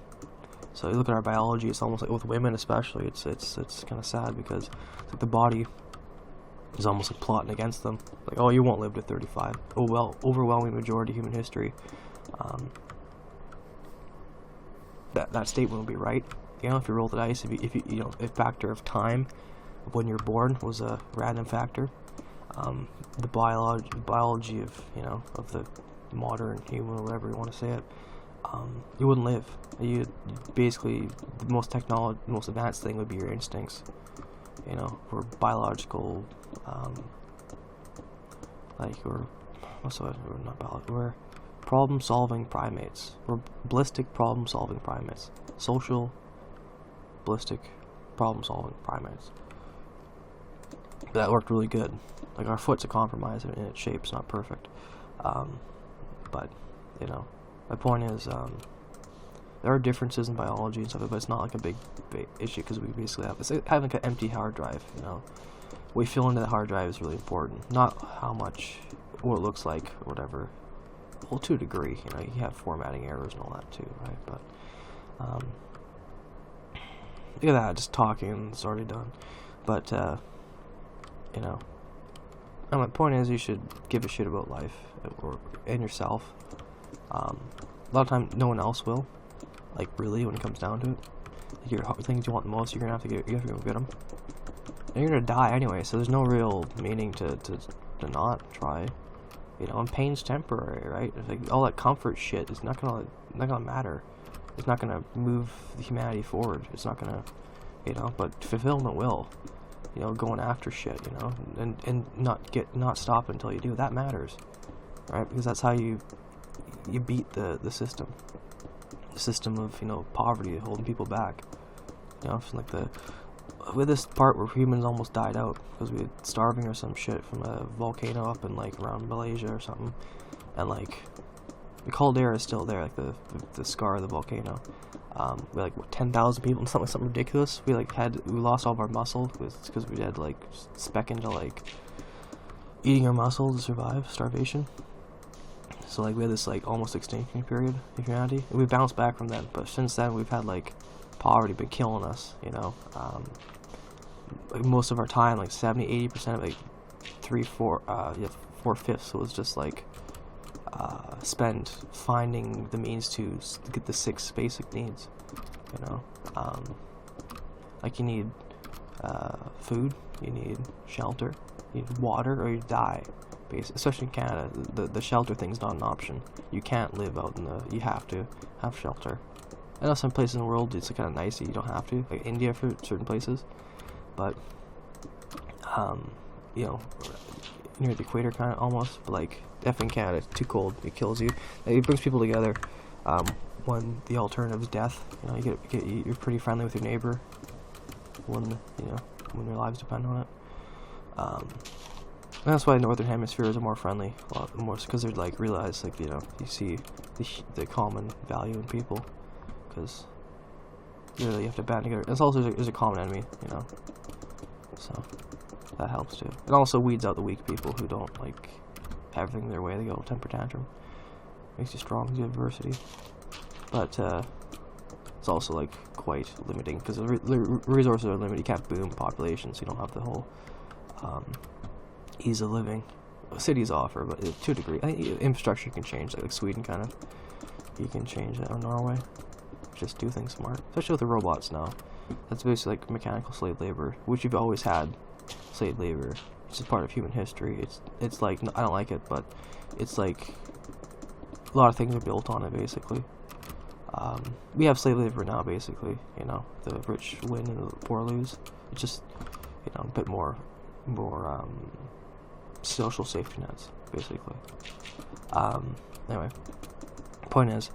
So you look at our biology, it's almost like, with women especially, it's kind of sad because it's like the body is almost like plotting against them. Like, oh, you won't live to 35. Oh well, overwhelming majority of human history. That statement would be right. If you roll the dice, if factor of time of when you're born was a random factor, the biology of, of the modern human, or whatever you want to say it, you wouldn't live. You basically, the most advanced thing would be your instincts. We're biological, we're problem-solving primates. We're ballistic problem-solving primates. Social, ballistic, problem-solving primates. That worked really good. Like, our foot's a compromise in its shape's not perfect. But, my point is, there are differences in biology and stuff, but it's not like a big issue, because we basically it's having like an empty hard drive, What we fill into the hard drive is really important. Not how much, what it looks like, or whatever. Well, to a degree, you have formatting errors and all that too, right? But, look at that, just talking, it's already done. But, and my point is, you should give a shit about life, and yourself. A lot of times, no one else will. Like, really, when it comes down to it. Like, your things you want the most, you have to go get them. And you're gonna die anyway, so there's no real meaning to not try. And pain's temporary, right? It's like, all that comfort shit is not gonna matter. It's not gonna move humanity forward. It's not gonna, but fulfillment will. Going after shit, and not stop until you do. That matters, right? Because that's how you beat the system. The system of, poverty holding people back. Like with this part where humans almost died out because we were starving or some shit from a volcano up in like around Malaysia or something, and like the caldera is still there, like the scar of the volcano. We had like 10,000 people and something ridiculous. We lost all of our muscle because we had like spec into like eating our muscle to survive starvation. So like we had this like almost extinction period in humanity. And we bounced back from that, but since then we've had like poverty been killing us. Like most of our time, like 70-80% of like 4/5 was just like spent finding the means to get the 6 basic needs. Like you need food, you need shelter, you need water, or you die. Especially in Canada, the shelter thing's not an option. You can't live out you have to have shelter. I know some places in the world it's kind of nice that you don't have to, like India for certain places, but near the equator kind of almost, but like definitely in Canada, it's too cold, it kills you. It brings people together when the alternative is death. You're pretty friendly with your neighbor when your lives depend on it. And that's why Northern Hemispheres are more friendly, a lot more, because they're like realize like you see the common value in people, because really you have to band together. It's also there's a common enemy, so that helps too. It also weeds out the weak people who don't like have everything their way. They go temper tantrum. Makes you strong, you have adversity, but it's also like quite limiting because the resources are limited. You can't boom population, so you don't have the whole ease of living cities offer, but to a degree. I think infrastructure can change, like Sweden kind of. You can change that, or Norway. Just do things smart, especially with the robots now. That's basically like mechanical slave labor, which you've always had. Slave labor, it's just part of human history. It's like, I don't like it, but it's like a lot of things are built on it basically. We have slave labor now basically. The rich win and the poor lose. It's just a bit more social safety nets, basically. Anyway, point is,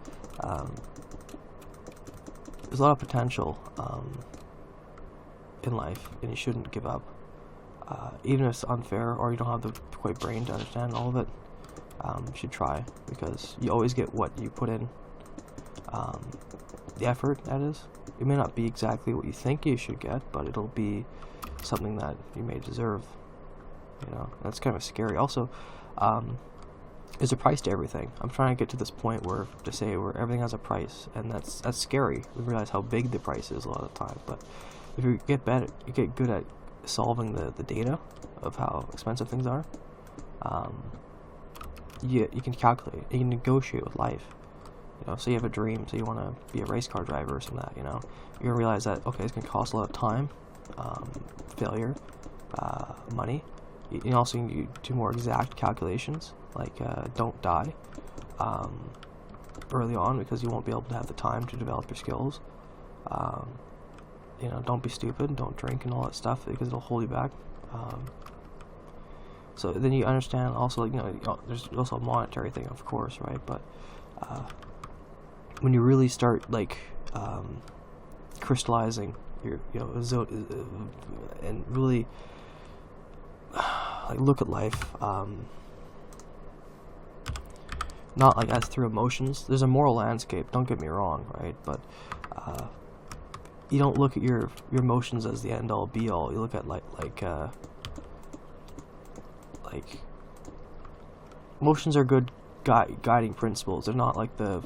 there's a lot of potential in life, and you shouldn't give up. Even if it's unfair, or you don't have the quite brain to understand all of it, you should try, because you always get what you put in. The effort, that is. It may not be exactly what you think you should get, but it'll be something that you may deserve. That's kind of scary. Also, there's a price to everything. I'm trying to get to this point where everything has a price, and that's scary. We realize how big the price is a lot of the time. But if you get better, you get good at solving the data of how expensive things are. You can calculate. You can negotiate with life. So you have a dream, so you want to be a race car driver or something like that. You're gonna realize that, okay, it's gonna cost a lot of time, failure, money, You also need to do more exact calculations, like don't die early on, because you won't be able to have the time to develop your skills. Don't be stupid, don't drink and all that stuff, because it'll hold you back. So then you understand also, there's also a monetary thing, of course, right? But when you really start crystallizing your, and really look at life, not as through emotions. There's a moral landscape, don't get me wrong, right? But you don't look at your emotions as the end all be all. You look at emotions are good guiding principles. They're not they're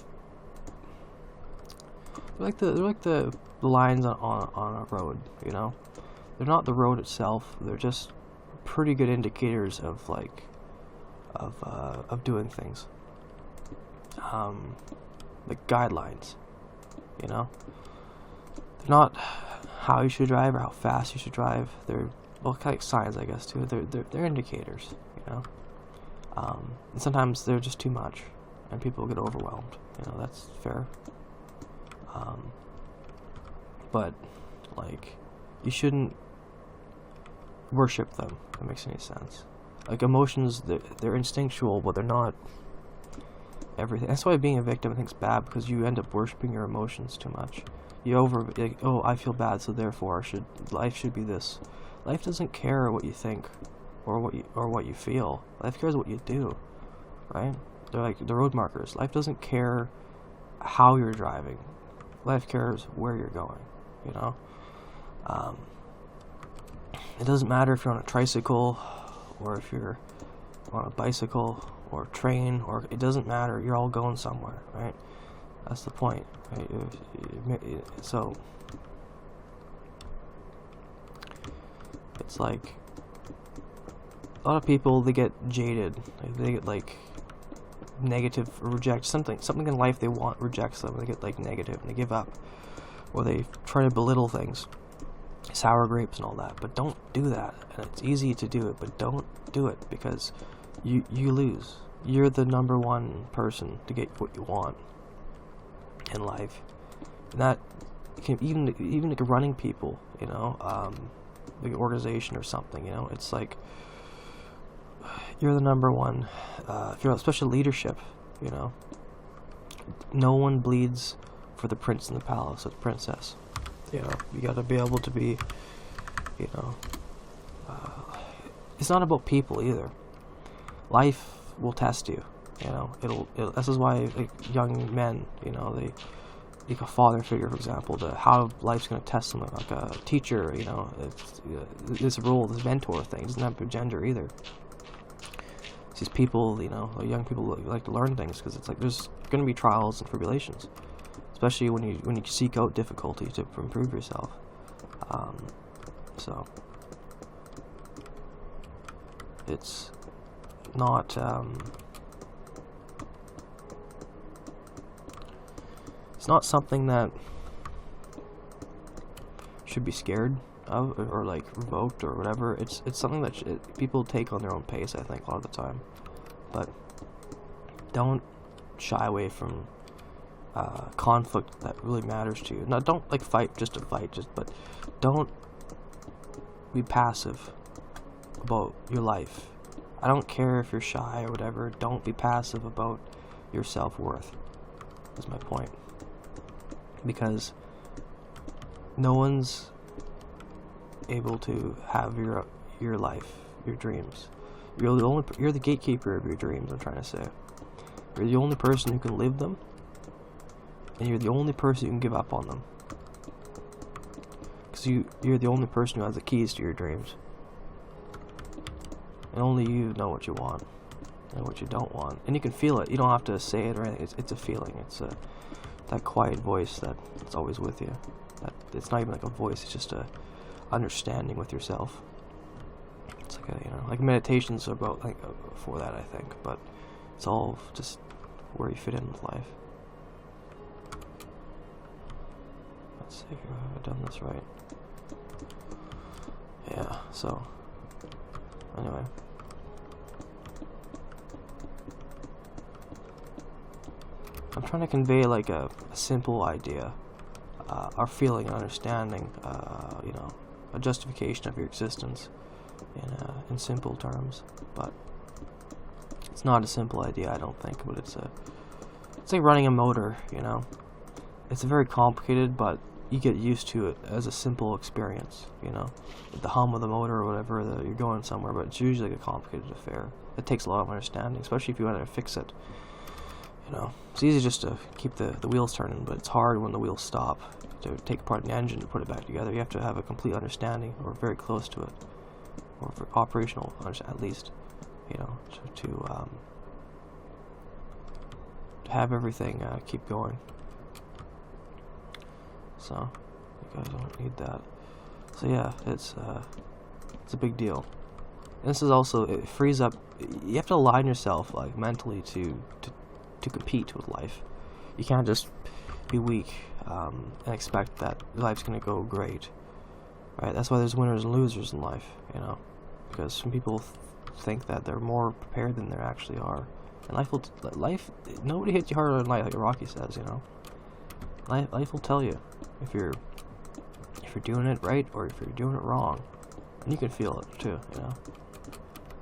like the lines on a road. They're not the road itself. They're just pretty good indicators of doing things. Like guidelines. They're not how you should drive or how fast you should drive. They're kind of signs, I guess, too. They're indicators. And sometimes they're just too much, and people get overwhelmed. That's fair. But you shouldn't worship them. If that makes any sense. Emotions, they're instinctual, but they're not everything. That's why being a victim, I think, is bad, because you end up worshiping your emotions too much. Oh, I feel bad, so therefore life should be this. Life doesn't care what you think or what you feel. Life cares what you do, right? They're like the road markers. Life doesn't care how you're driving. Life cares where you're going. It doesn't matter if you're on a tricycle or if you're on a bicycle or a train, or it doesn't matter. You're all going somewhere, right? That's the point, right? So it's a lot of people, they get jaded. They get negative, or reject something in life they want rejects them. They get negative and they give up, or they try to belittle things, sour grapes and all that. But don't do that. And it's easy to do it, but don't do it, because you lose. You're the number one person to get what you want in life, and that can even running people, the organization or something. It's you're the number one. If you're especially leadership, no one bleeds for the prince in the palace or the princess. You got to be able to be. It's not about people either. Life will test you. This is why young men, like a father figure, for example, how life's going to test them, like a teacher, this role, this mentor thing doesn't have a gender either. It's these people, young people like to learn things, because it's there's going to be trials and tribulations, especially when you seek out difficulty to improve yourself. So it's not it's not something that should be scared of, or revoked or whatever. It's something that people take on their own pace, I think, a lot of the time. But don't shy away from conflict that really matters to you. Now, don't fight just to fight, but don't be passive about your life. I don't care if you're shy or whatever. Don't be passive about your self-worth. That's my point. Because no one's able to have your life, your dreams. You're the gatekeeper of your dreams, I'm trying to say. You're the only person who can live them, and you're the only person who can give up on them. Because you're the only person who has the keys to your dreams. And only you know what you want and what you don't want. And you can feel it. You don't have to say it or anything. It's a feeling. It's that quiet voice that's always with you. It's not even a voice. It's just a understanding with yourself. It's meditations are about for that, I think. But it's all just where you fit in with life. Let's see here. Have I done this right? Yeah. So Anyway. I'm trying to convey like a simple idea, or feeling, understanding, you know, a justification of your existence in simple terms. But it's not a simple idea, I don't think. But it's like running a motor, you know. It's very complicated, but you get used to it as a simple experience, you know. The hum of the motor or whatever, you're going somewhere, but it's usually like a complicated affair. It takes a lot of understanding, especially if you want to fix it. You know, it's easy just to keep the wheels turning, but it's hard when the wheels stop to take apart an engine to put it back together. You have to have a complete understanding, or very close to it, or for operational at least, you know, to have everything keep going. So you guys don't need that. So yeah, it's a big deal. And this is also, it frees up. You have to align yourself like mentally to compete with life. You can't just be weak and expect that life's gonna go great, right? That's why there's winners and losers in life, you know, because some people think that they're more prepared than they actually are. And life, nobody hits you harder than life, like Rocky says, you know. Life will tell you if you're doing it right or if you're doing it wrong, and you can feel it too, you know.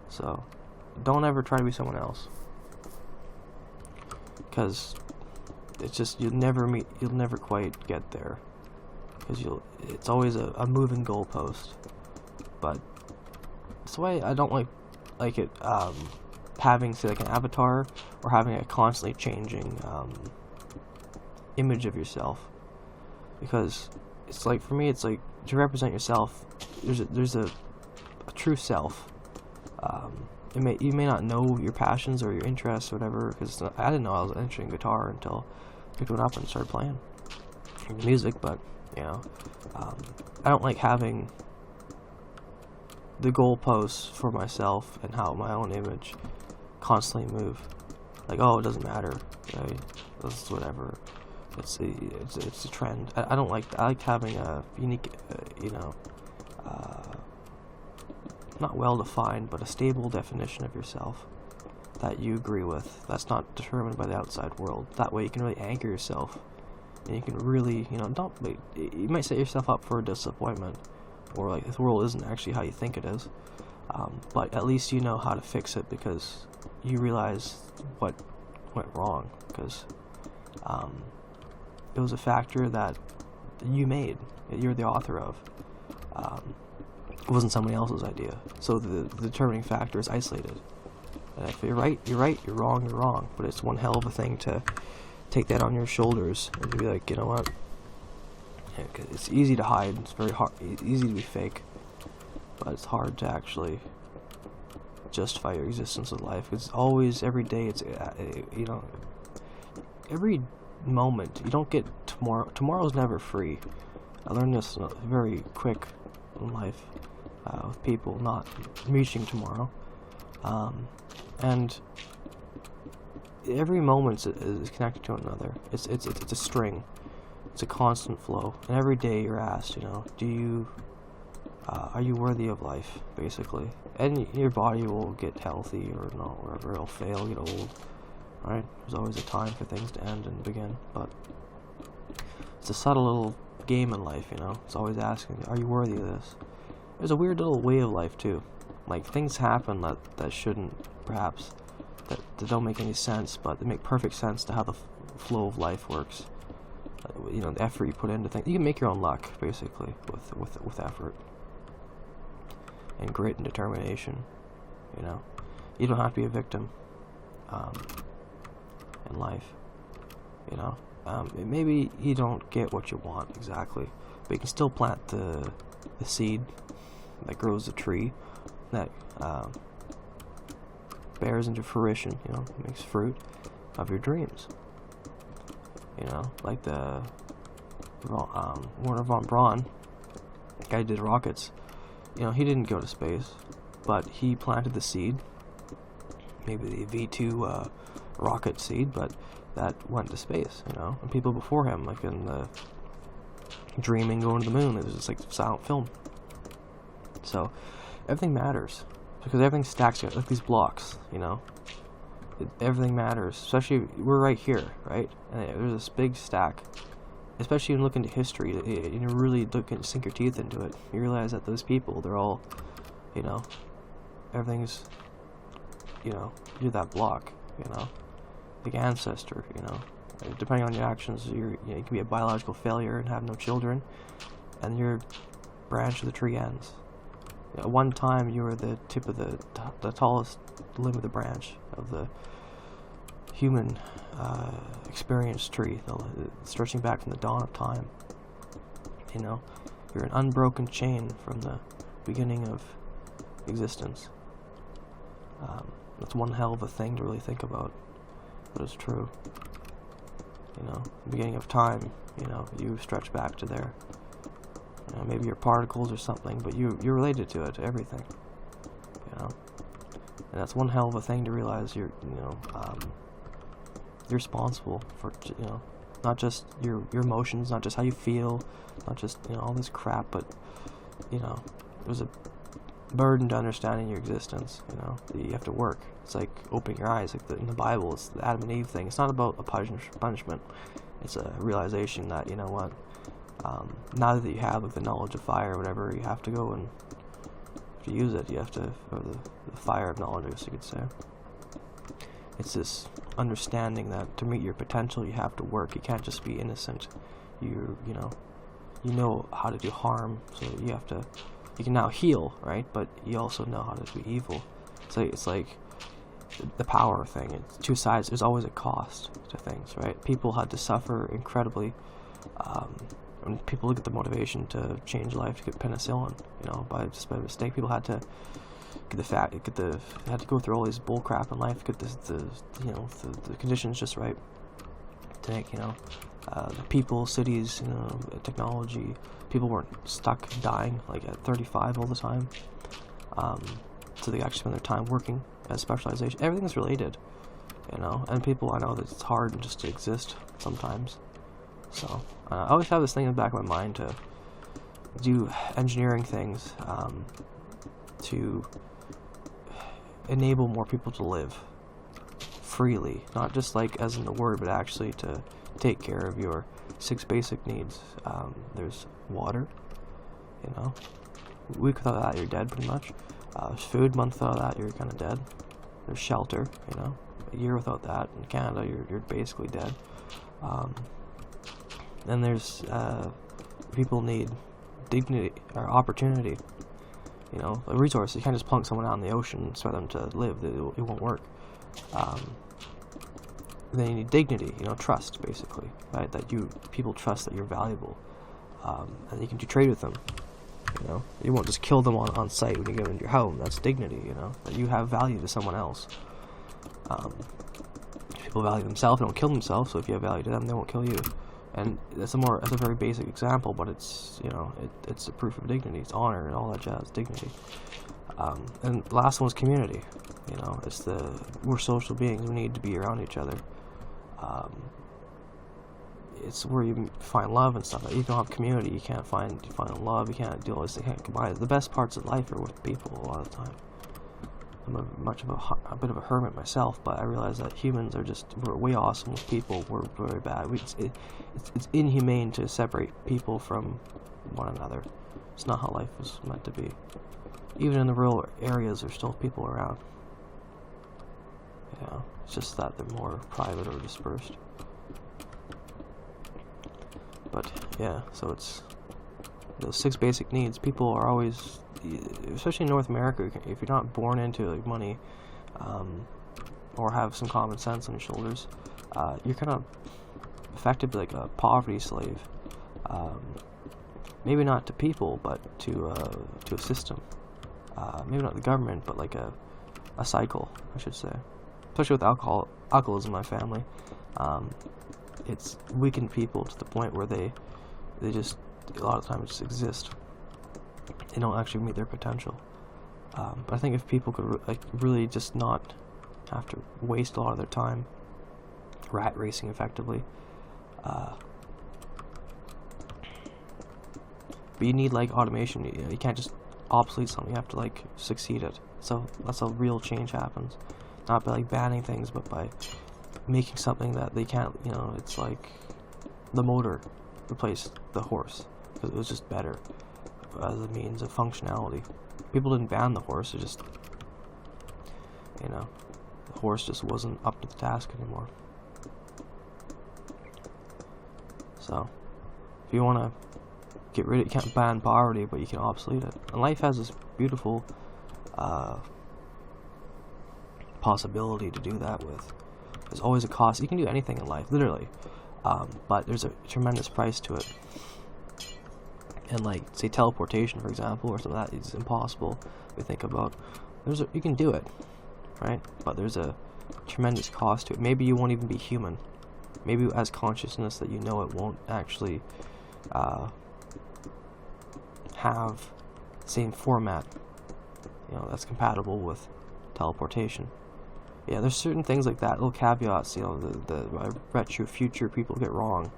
So don't ever try to be someone else, because it's just you'll never quite get there, because it's always a moving goalpost. But that's why I don't like it having, say, like an avatar, or having a constantly changing image of yourself, because it's like, for me, it's like, to represent yourself, there's a true self. You may not know your passions or your interests or whatever, because I didn't know I was interested in guitar until I picked one up and started playing music. But you know, I don't like having the goalposts for myself and how my own image constantly move. Like, oh, it doesn't matter, right? That's whatever. It's a trend. I don't like that. I like having a unique, you know, not well defined, but a stable definition of yourself that you agree with. That's not determined by the outside world. That way, you can really anchor yourself, and you can really, you know, you might set yourself up for a disappointment, or like the world isn't actually how you think it is. But at least you know how to fix it, because you realize what went wrong, because it was a factor that you made, that you're the author of. It wasn't somebody else's idea. So the determining factor is isolated. And if you're right, you're right. You're wrong. But it's one hell of a thing to take that on your shoulders and to be like, you know what? Yeah, 'cause it's easy to hide. It's very hard, easy to be fake, but it's hard to actually justify your existence with life. It's always, every day, it's, you know, every moment. You don't get tomorrow. Tomorrow's never free. I learned this very quick in life, with people not reaching tomorrow. And every moment is connected to another. It's a string. It's a constant flow. And every day you're asked, you know, are you worthy of life, basically? And your body will get healthy or not, whatever. It'll fail, get old. Right? There's always a time for things to end and begin. But it's a subtle little game in life, you know. It's always asking, are you worthy of this? There's a weird little way of life too. Like, things happen that shouldn't, perhaps, that don't make any sense, but they make perfect sense to how the flow of life works. You know, the effort you put into things. You can make your own luck, basically, with effort and grit and determination. You know, you don't have to be a victim in life. You know, maybe you don't get what you want exactly, but you can still plant the seed that grows a tree that bears into fruition, you know, makes fruit of your dreams. You know, like the Werner von Braun, the guy who did rockets. You know, he didn't go to space, but he planted the seed, maybe the V2 rocket seed, but that went to space, you know. And people before him, like in the Dreaming, going to the moon, it was just like silent film. So everything matters. because everything stacks like these blocks, you know. Everything matters, especially we're right here, right? And there's this big stack. Especially when you look into history, you really sink your teeth into it. You realize that those people, they're all, you know, everything's, you know, you're that block, you know, like ancestor, you know. Depending on your actions, you can be a biological failure and have no children, and your branch of the tree ends. At one time, you were the tip of the tallest limb of the branch of the human experience tree, stretching back from the dawn of time. You know, you're an unbroken chain from the beginning of existence. That's one hell of a thing to really think about, but it's true. You know, the beginning of time, you know, you stretch back to there. You know, maybe you're particles or something, but you're related to it, to everything. You know, and that's one hell of a thing to realize. You're responsible for, you know, not just your emotions, not just how you feel, not just, you know, all this crap, but, you know, there's a burden to understanding your existence, you know, that you have to work. It's like opening your eyes, like in the Bible, it's the Adam and Eve thing. It's not about a punishment. It's a realization that, you know what, now that you have like the knowledge of fire or whatever, you have to go and to use it. You have to, or the fire of knowledge, I guess you could say. It's this understanding that to meet your potential, you have to work. You can't just be innocent. You know how to do harm, so you have to. You can now heal, right? But you also know how to be evil. It's like the power thing. It's two sides. There's always a cost to things, right? People had to suffer incredibly. When people look at the motivation to change life, to get penicillin, you know, by mistake, people had to had to go through all this bull crap in life, get the conditions just right to make, you know, the people, cities, you know, technology. People weren't stuck dying like at 35 all the time. So they actually spend their time working as specialization. Everything's related, you know. And people, I know that it's hard just to exist sometimes. So I always have this thing in the back of my mind to do engineering things to enable more people to live freely, not just like as in the word, but actually to take care of your 6 basic needs. There's water, you know. A week without that, you're dead pretty much. There's food, month without that, you're kind of dead. There's shelter, you know. A year without that, in Canada, you're basically dead. Then there's people need dignity or opportunity. You know, a resource. You can't just plunk someone out in the ocean and expect them to live. It won't work. Then you need dignity. You know, trust, basically, right? That people trust that you're valuable, and you can do trade with them. You know, you won't just kill them on sight when you go into your home. That's dignity. You know, that you have value to someone else. People value themselves. They don't kill themselves. So if you have value to them, they won't kill you. And that's a very basic example, but it's, you know, it's a proof of dignity. It's honor and all that jazz. Dignity. And the last one is community. You know, we're social beings. We need to be around each other. It's where you find love and stuff. You don't have community, you can't find love. You can't do all this. You can't combine it. The best parts of life are with people a lot of the time. I'm a bit of a hermit myself, but I realize that humans we're way awesome with people. We're very bad. It's inhumane to separate people from one another. It's not how life was meant to be. Even in the rural areas, there's still people around. You know, it's just that they're more private or dispersed. But yeah, so it's those 6 basic needs. People are always, especially in North America, if you're not born into like money, or have some common sense on your shoulders, you're kind of effectively like a poverty slave. Maybe not to people, but to a system. Maybe not the government, but like a cycle, I should say. Especially with alcoholism in my family. It's weakened people to the point where they just, a lot of times, just exist. They don't actually meet their potential. But I think if people could really just not have to waste a lot of their time rat racing effectively. But you need like automation. You can't just obsolete something. You have to like succeed it. So that's how real change happens. Not by like banning things, but by making something that they can't. It's like the motor replaced the horse because it was just better as a means of functionality. People didn't ban the horse. It just, the horse just wasn't up to the task anymore. So, if you want to get rid of it, you can't ban poverty, but you can obsolete it. And life has this beautiful possibility to do that with. There's always a cost. You can do anything in life, literally. But there's a tremendous price to it. And like, say teleportation, for example, or something like that is impossible to think about. You can do it, right? But there's a tremendous cost to it. Maybe you won't even be human. Maybe it has consciousness that it won't actually have the same format, that's compatible with teleportation. Yeah, there's certain things like that, little caveats, the retro future people get wrong.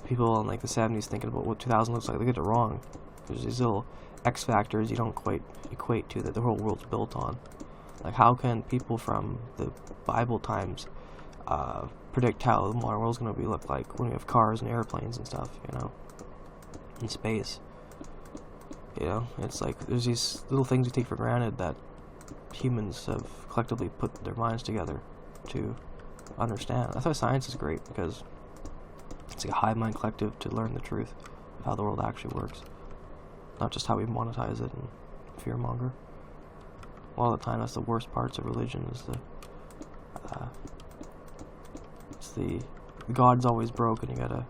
People in like the 70s thinking about what 2000 looks like, they get it wrong. There's these little X factors you don't quite equate to that the whole world's built on. Like, how can people from the Bible times predict how the modern world's going to look like when we have cars and airplanes and stuff, in space? It's like there's these little things we take for granted that humans have collectively put their minds together to understand. That's why science is great, because it's like a hive mind collective to learn the truth of how the world actually works, not just how we monetize it and fearmonger. A lot of the time, that's the worst parts of religion. Is the God's always broke, and you gotta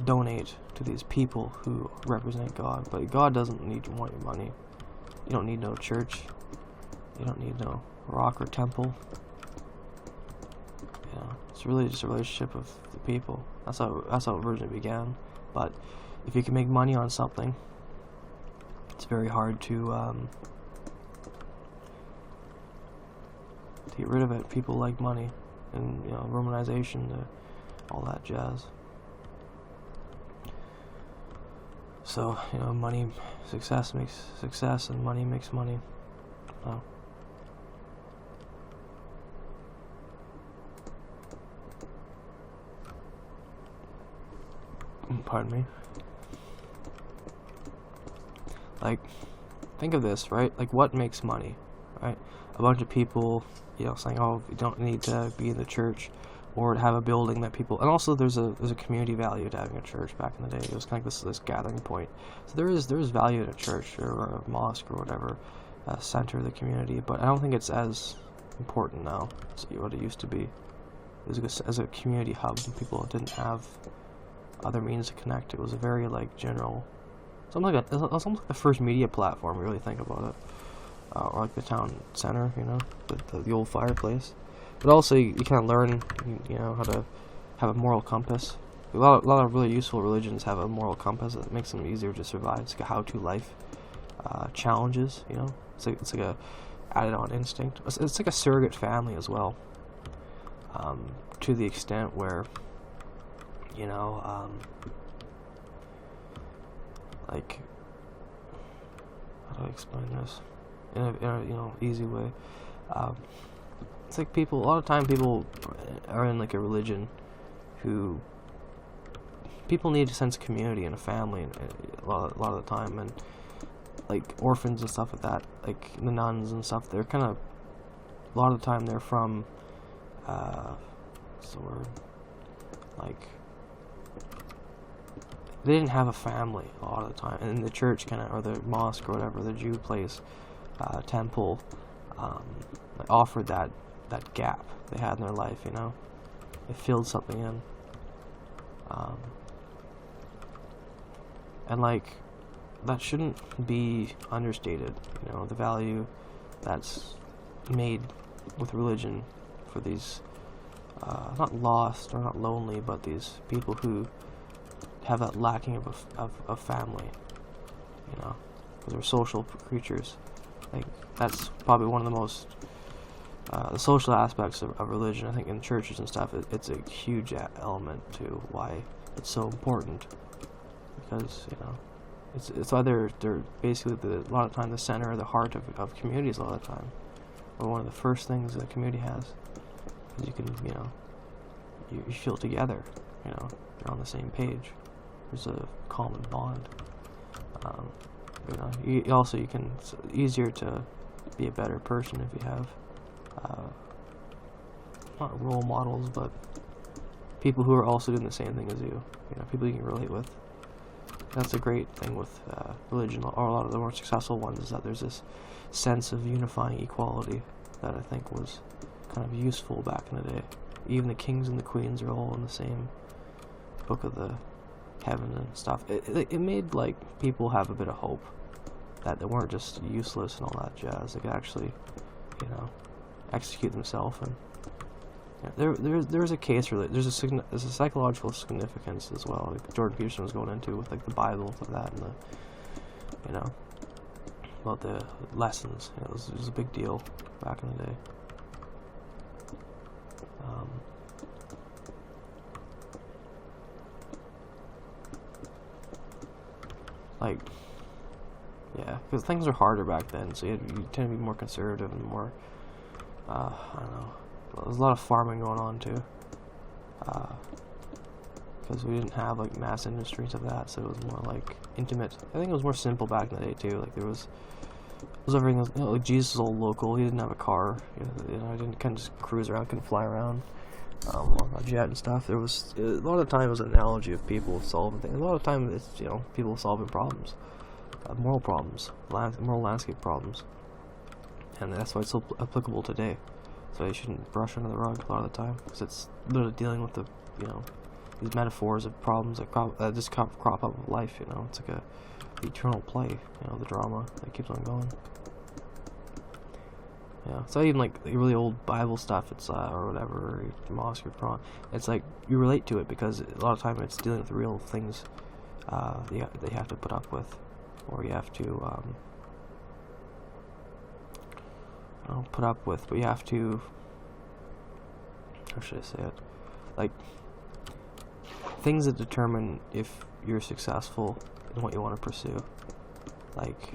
donate to these people who represent God. But God doesn't want your money. You don't need no church. You don't need no rock or temple. It's really just a relationship of the people. That's how it originally began. But if you can make money on something, it's very hard to get rid of it. People like money, and Romanization, all that jazz. So money, success makes success, and money makes money. Oh. Pardon me. Like, think of this, right? Like, what makes money, right? A bunch of people, saying, oh, you don't need to be in the church or to have a building that people... And also, there's a community value to having a church back in the day. It was kind of this gathering point. So there is value in a church or a mosque or whatever, center of the community, but I don't think it's as important now as what it used to be. It was as a community hub, and people didn't have other means to connect. It was a very general, it's almost like the first media platform. You really think about it, or like the town center, the old fireplace. But also you kind of learn, how to have a moral compass. A lot of really useful religions have a moral compass that makes them easier to survive. It's like a how-to life, challenges. It's like a added-on instinct. It's like a surrogate family as well, to the extent where. Like, how do I explain this in a easy way? It's like a lot of time people are in like a religion who people need a sense of community and a family, and a lot of the time, and like orphans and stuff like that, like the nuns and stuff, they're kind of, a lot of the time they're from what's the word, like, they didn't have a family a lot of the time, and the church or the mosque or whatever, the Jew place, temple, offered that gap they had in their life. It filled something in, and like, that shouldn't be understated. The value that's made with religion for these not lost or not lonely, but these people who have that lacking of family, because they're social creatures. Like, that's probably one of the most the social aspects of religion. I think in churches and stuff, it's a huge element to why it's so important, because it's either they're basically a lot of time the center or the heart of communities a lot of the time, or one of the first things that a community has, because you can, you feel together, you're on the same page. There's a common bond. You can, it's easier to be a better person if you have not role models, but people who are also doing the same thing as you. People you can relate with. That's a great thing with religion, or a lot of the more successful ones, is that there's this sense of unifying equality that I think was kind of useful back in the day. Even the kings and the queens are all in the same book of the heaven and stuff. It made like people have a bit of hope that they weren't just useless and all that jazz. They could actually, execute themselves. And there's a case for it. There's a psychological significance as well. Like Jordan Peterson was going into with like the Bible for that, and the about the lessons. It was a big deal back in the day. Because things are harder back then, so you tend to be more conservative and more, I don't know, there's a lot of farming going on too, because we didn't have like mass industries of that, so it was more like intimate. I think it was more simple back in the day too. Like there was everything, like Jesus was all local. He didn't have a car, he didn't kind of just cruise around, couldn't fly around on a jet and stuff. There was a lot of time it was an analogy of people solving things. A lot of time it's people solving problems, moral problems, moral landscape problems, and that's why it's so applicable today. So you shouldn't brush under the rug a lot of the time, because it's literally dealing with the these metaphors of problems that just crop up of life. It's like the eternal play, the drama that keeps on going. It's not even like the really old Bible stuff. It's or whatever, or mosque or Quran. It's like you relate to it because a lot of time it's dealing with real things they have to put up with, or you have to put up with, but you have to, how should I say it, like things that determine if you're successful in what you want to pursue. Like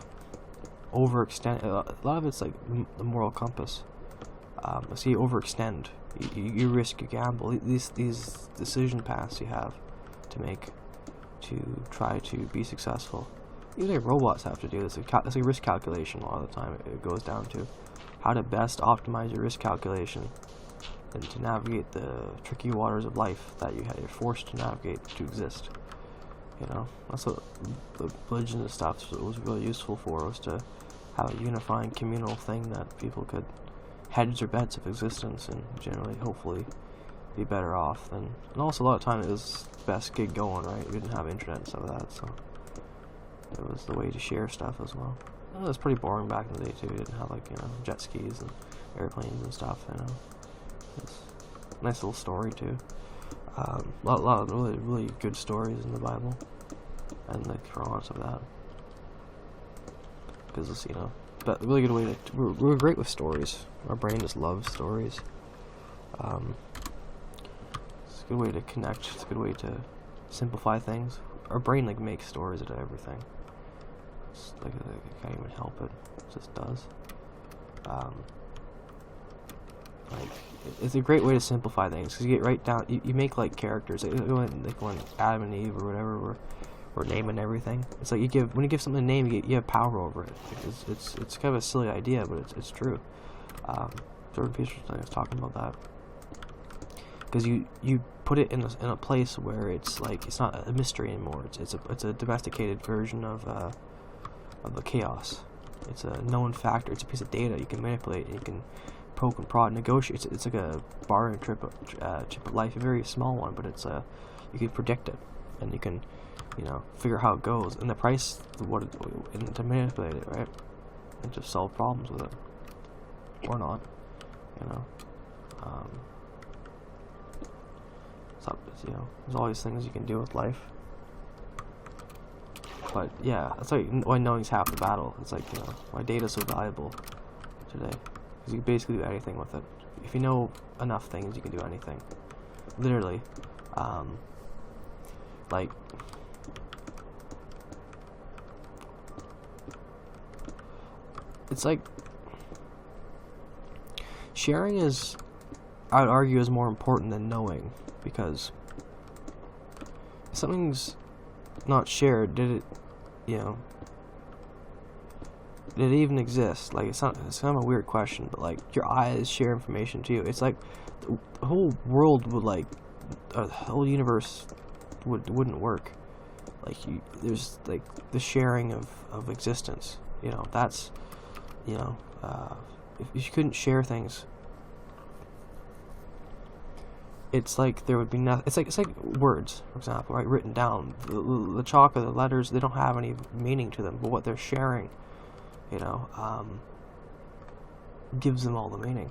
overextend, a lot of it's like the moral compass. So you overextend, you risk, you gamble. These decision paths you have to make to try to be successful. Even like robots have to do this. It's like risk calculation a lot of the time. It goes down to how to best optimize your risk calculation and to navigate the tricky waters of life that you're forced to navigate to exist. That's what the religion and stuff was really useful for, was to have a unifying communal thing that people could hedge their bets of existence and generally, hopefully, be better off than. And also, a lot of time it was the best gig going, right? We didn't have internet and stuff like that, so it was the way to share stuff as well. It was pretty boring back in the day too. We didn't have like jet skis and airplanes and stuff. It's a nice little story too. A lot of really, really good stories in the Bible, and like Quran of that. Because it's but a really good way to. We're great with stories. Our brain just loves stories. It's a good way to connect. It's a good way to simplify things. Our brain makes stories out of everything. It's like I can't even help it. It just does. It's a great way to simplify things, because you get right down. You make characters. Like when Adam and Eve or whatever were naming everything. It's like when you give something a name, you have power over it. It's kind of a silly idea, but it's true. Jordan Peterson was talking about that, because you put it in a place where it's not a mystery anymore. It's a domesticated version of a chaos. It's a known factor. It's a piece of data you can manipulate. You can poke and prod, negotiate. It's like a barring chip of life, a very small one, but you can predict it, and you can figure how it goes, and the price and to manipulate it, right, and to solve problems with it, or not, there's all these things you can do with life. But yeah, that's why knowing's half the battle. It's why data's so valuable today, because you can basically do anything with it. If you know enough things, you can do anything. Literally, it's like sharing is, I would argue, is more important than knowing, because if something's not shared, did it, you know, did it even exist? Like, it's kind of a weird question, but like, your eyes share information to you. It's like the whole world would, like, the whole universe wouldn't work. Like, there's like the sharing of existence. You know, that's, you know, if you couldn't share things, it's like there would be nothing. It's like words, for example, right? Written down, the chalk or the letters, they don't have any meaning to them, but what they're sharing, you know, gives them all the meaning.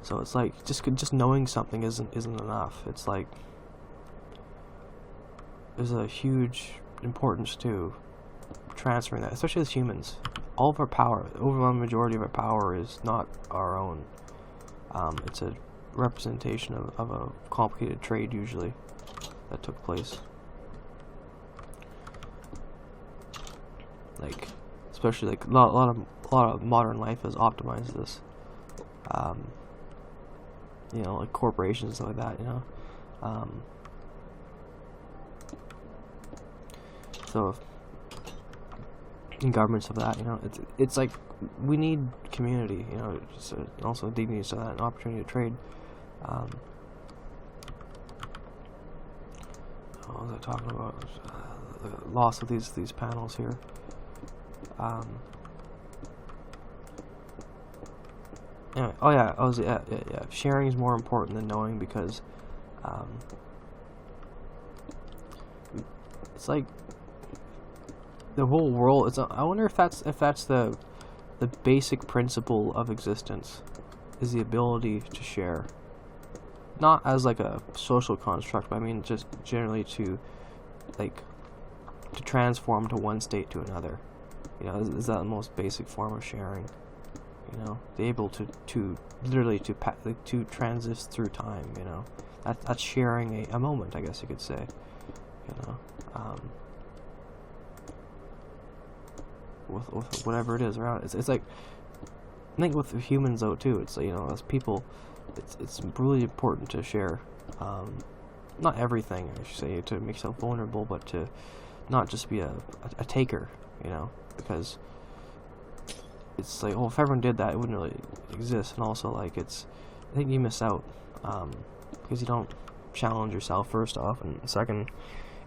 So it's like just knowing something isn't enough. It's like there's a huge importance to transferring that, especially as humans. All of our power, the overwhelming majority of our power, is not our own. It's a representation of a complicated trade, usually, that took place. Like, especially like a lot of modern life has optimized this. You know, like corporations and stuff like that. You know, so in governments of that, you know, it's like we need community. You know, just also dignity, so that an opportunity to trade. What was I talking about? The loss of these panels here. Anyway, oh yeah, yeah. Sharing is more important than knowing, because it's like the whole world. I wonder if that's the basic principle of existence, is the ability to share. Not as like a social construct, but I mean just generally to transform to one state to another. You know, is that the most basic form of sharing? You know, be able to literally to transit through time. You know, that's sharing a moment, I guess you could say. You know, with whatever it is around. It's like, I think with humans though too. It's, you know, as people, it's really important to share. Not everything, I should say, to make yourself vulnerable, but to not just be a taker. You know, because it's like, well, if everyone did that, it wouldn't really exist. And also, like, I think you miss out, because you don't challenge yourself, first off, and second,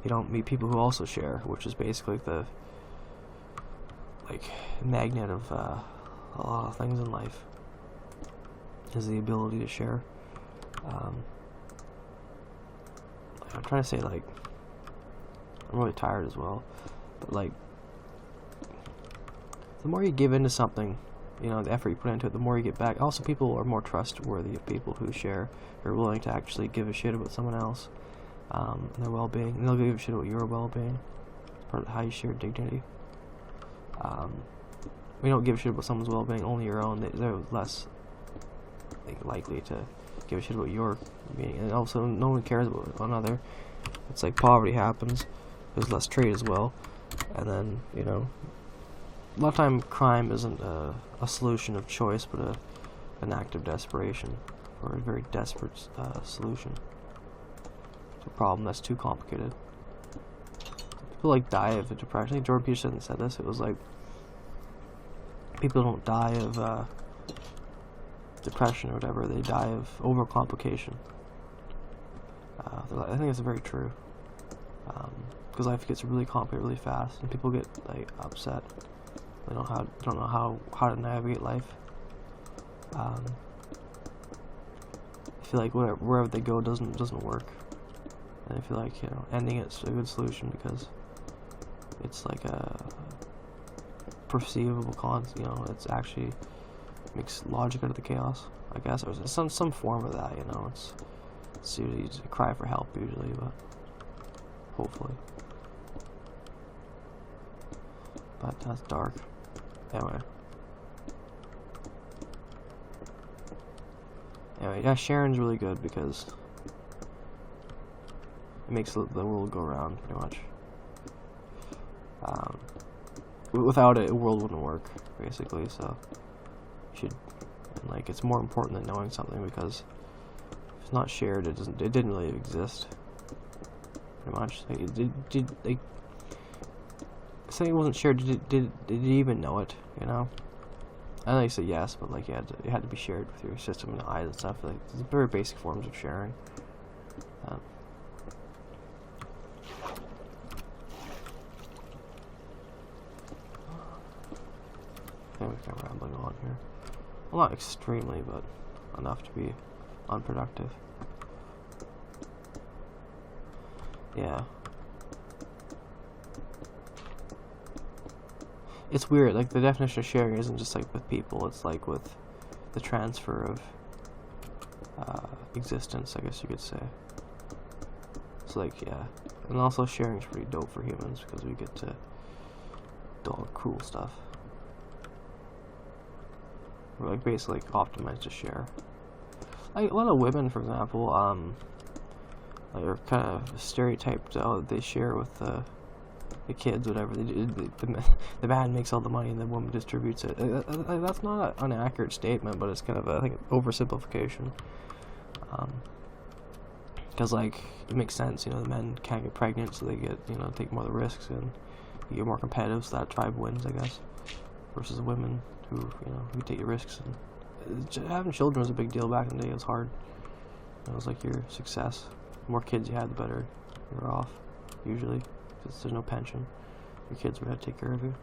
you don't meet people who also share, which is basically the magnet of a lot of things in life, is the ability to share. I'm trying to say, like, I'm really tired as well, but like, the more you give into something, you know, the effort you put into it, the more you get back. Also, people are more trustworthy of people who share, are willing to actually give a shit about someone else, and their well-being, and they'll give a shit about your well-being, part of how you share dignity. We don't give a shit about someone's well-being, only your own. They're less likely to give a shit about your being, and also no one cares about another. It's like poverty happens, there's less trade as well, and then, you know, a lot of time crime isn't a solution of choice, but an act of desperation, or a very desperate solution to a problem that's too complicated. People die of depression. I think Jordan Peterson said this. It was like, people don't die of depression or whatever. They die of overcomplication. I think it's very true. Because life gets really complicated really fast, and people get upset. They don't know how to navigate life. I feel like wherever they go doesn't work, and I feel like, you know, ending it's a good solution, because it's like a perceivable you know, it's actually makes logic out of the chaos, I guess, or some form of that. You know, it's usually a cry for help usually, but hopefully. But that's dark. Anyway, yeah, sharing's really good, because it makes the world go round, pretty much. without it, the world wouldn't work, basically. So you should, and like, it's more important than knowing something, because if it's not shared, it didn't really exist. Pretty much. Like, say it wasn't shared. Did you even know it? You know. I know you said yes, but like, it had to be shared with your system and eyes and stuff. Like, it's very basic forms of sharing. I think we're kind of rambling on here. Well, not extremely, but enough to be unproductive. Yeah. It's weird, like, the definition of sharing isn't just like with people, it's like with the transfer of existence, I guess you could say. It's like, yeah. And also sharing's pretty dope for humans, because we get to do all the cool stuff. We're like basically like optimized to share. Like a lot of women, for example, like are kind of stereotyped. They share with the kids, whatever. The man makes all the money and the woman distributes it. That's not an inaccurate statement, but it's kind of I think oversimplification. Because like it makes sense, you know, the men can't get pregnant, so they get, you know, take more of the risks, and you get more competitive, so that tribe wins, I guess, versus the women who, you know, who take your risks. And having children was a big deal back in the day. It was hard. It was like your success. The more kids you had, the better you were off, usually, because there's no pension. Your kids would have to take care of you.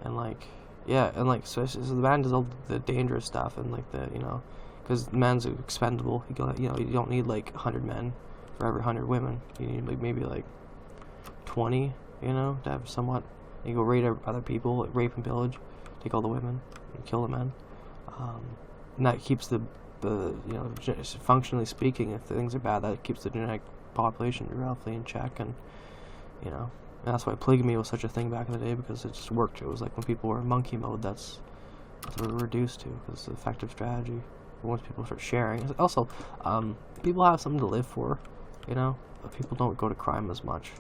And like, yeah, and like, so the man does all the dangerous stuff, and like the, you know, because the man's expendable. You know, you don't need like 100 men for every 100 women. You need like maybe like 20, you know, to have somewhat. You go raid other people, like rape and pillage, take all the women, and kill the men. And that keeps the you know, functionally speaking, if things are bad, that keeps the genetic population roughly in check. And you know, and that's why polygamy was such a thing back in the day, because it just worked. It was like when people were in monkey mode, that's what we were reduced to, because it's an effective strategy. Once people start sharing, also, people have something to live for, you know. People don't go to crime as much.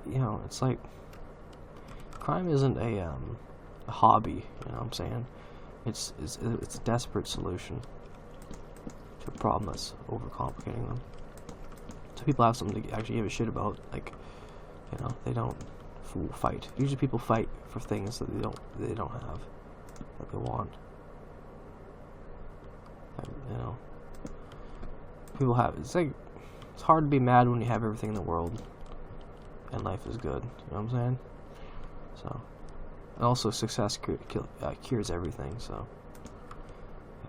You know, it's like crime isn't a hobby. You know what I'm saying? It's a desperate solution to a problem that's overcomplicating them. So people have something to actually give a shit about. Like, you know, they don't fight. Usually, people fight for things that they don't have, that they want. And, you know, people have. It's like, it's hard to be mad when you have everything in the world and life is good. You know what I'm saying? So, and also success cures everything. So,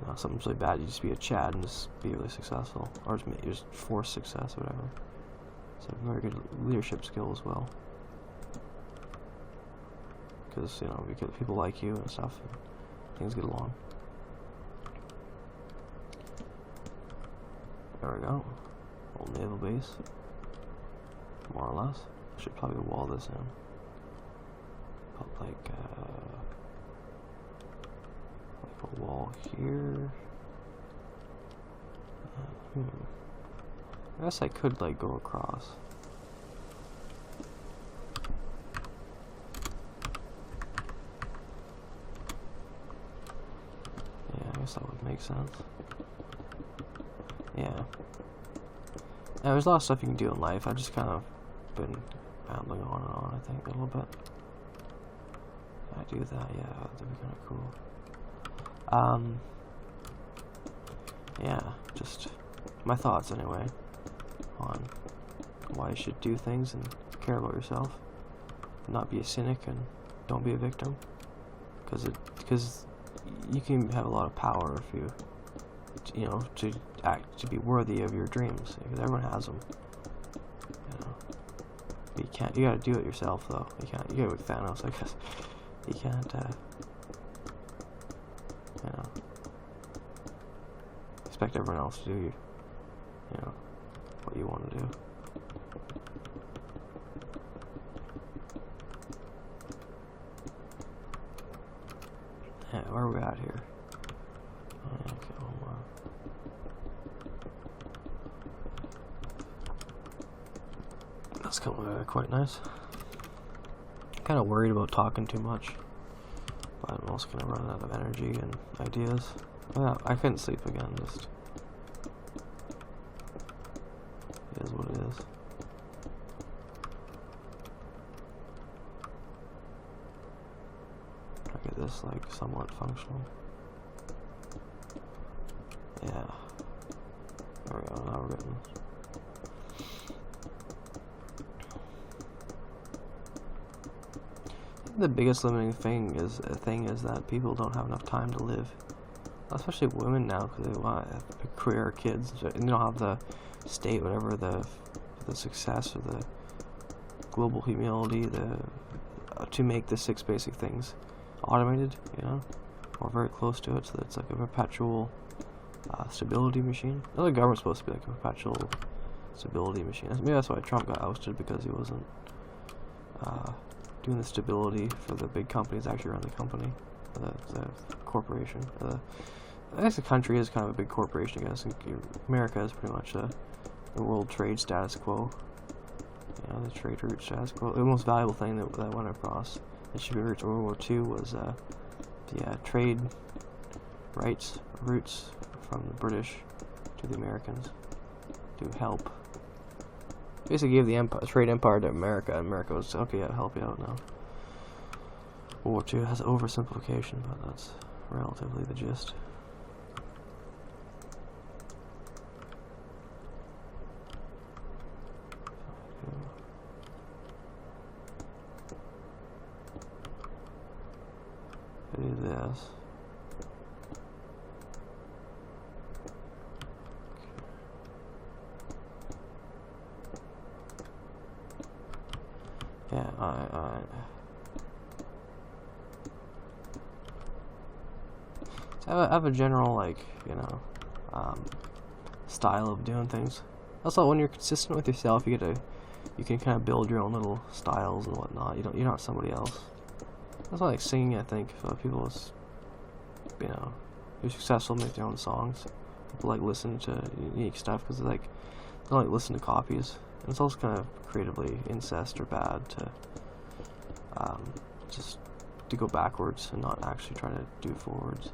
you know, something's really bad, you just be a Chad and just be really successful, or just force success, or whatever. It's a very good leadership skill as well, because, you know, because people like you and stuff, and things get along. There we go. Old naval base, more or less. I should probably wall this in. Put like a wall here. I guess I could like go across. Yeah, I guess that would make sense. Yeah. Yeah, there's a lot of stuff you can do in life. I've just kind of been rambling on and on, I think, a little bit. I do that, yeah, that'd be kind of cool. Yeah, just my thoughts anyway on why you should do things and care about yourself, not be a cynic, and don't be a victim, because you can have a lot of power if you know, to be worthy of your dreams, because everyone has them, you know. But you gotta do it yourself, though. You gotta be Thanos, I guess. You can't, you know, expect everyone else to do you know, what you want to do. Yeah, where are we at here? Okay, one more. That's quite nice. Kind of worried about talking too much, but I'm also kind of running out of energy and ideas. Yeah, I couldn't sleep again. Just it is what it is. Try to get this like somewhat functional. Yeah. There we go. Now we're getting. The biggest limiting thing is that people don't have enough time to live, especially women now, because they want a career, kids, and they don't have the state, whatever the success or the global humility, to make the 6 basic things automated, you know, or very close to it, so that it's like a perpetual stability machine. The government's supposed to be like a perpetual stability machine. Maybe that's why Trump got ousted, because he wasn't doing the stability for the big companies actually run the company, the corporation. I guess the country is kind of a big corporation, I guess. America is pretty much the world trade status quo. You know, the trade route status quo. The most valuable thing that went across the shipping routes in World War II was the trade rights routes from the British to the Americans to help. Basically gave the trade empire to America, and America was, okay, yeah, help you out now. World War II has oversimplification, but that's relatively the gist. Do this. Yeah, so I have a general, like, you know, style of doing things. Also, when you're consistent with yourself, you can kind of build your own little styles and whatnot. You're not somebody else. That's why, like, singing, I think, people, you know, who're successful make their own songs. People like listen to unique stuff because they don't like listen to copies. And it's also kind of creatively incest or bad to just to go backwards and not actually try to do forwards.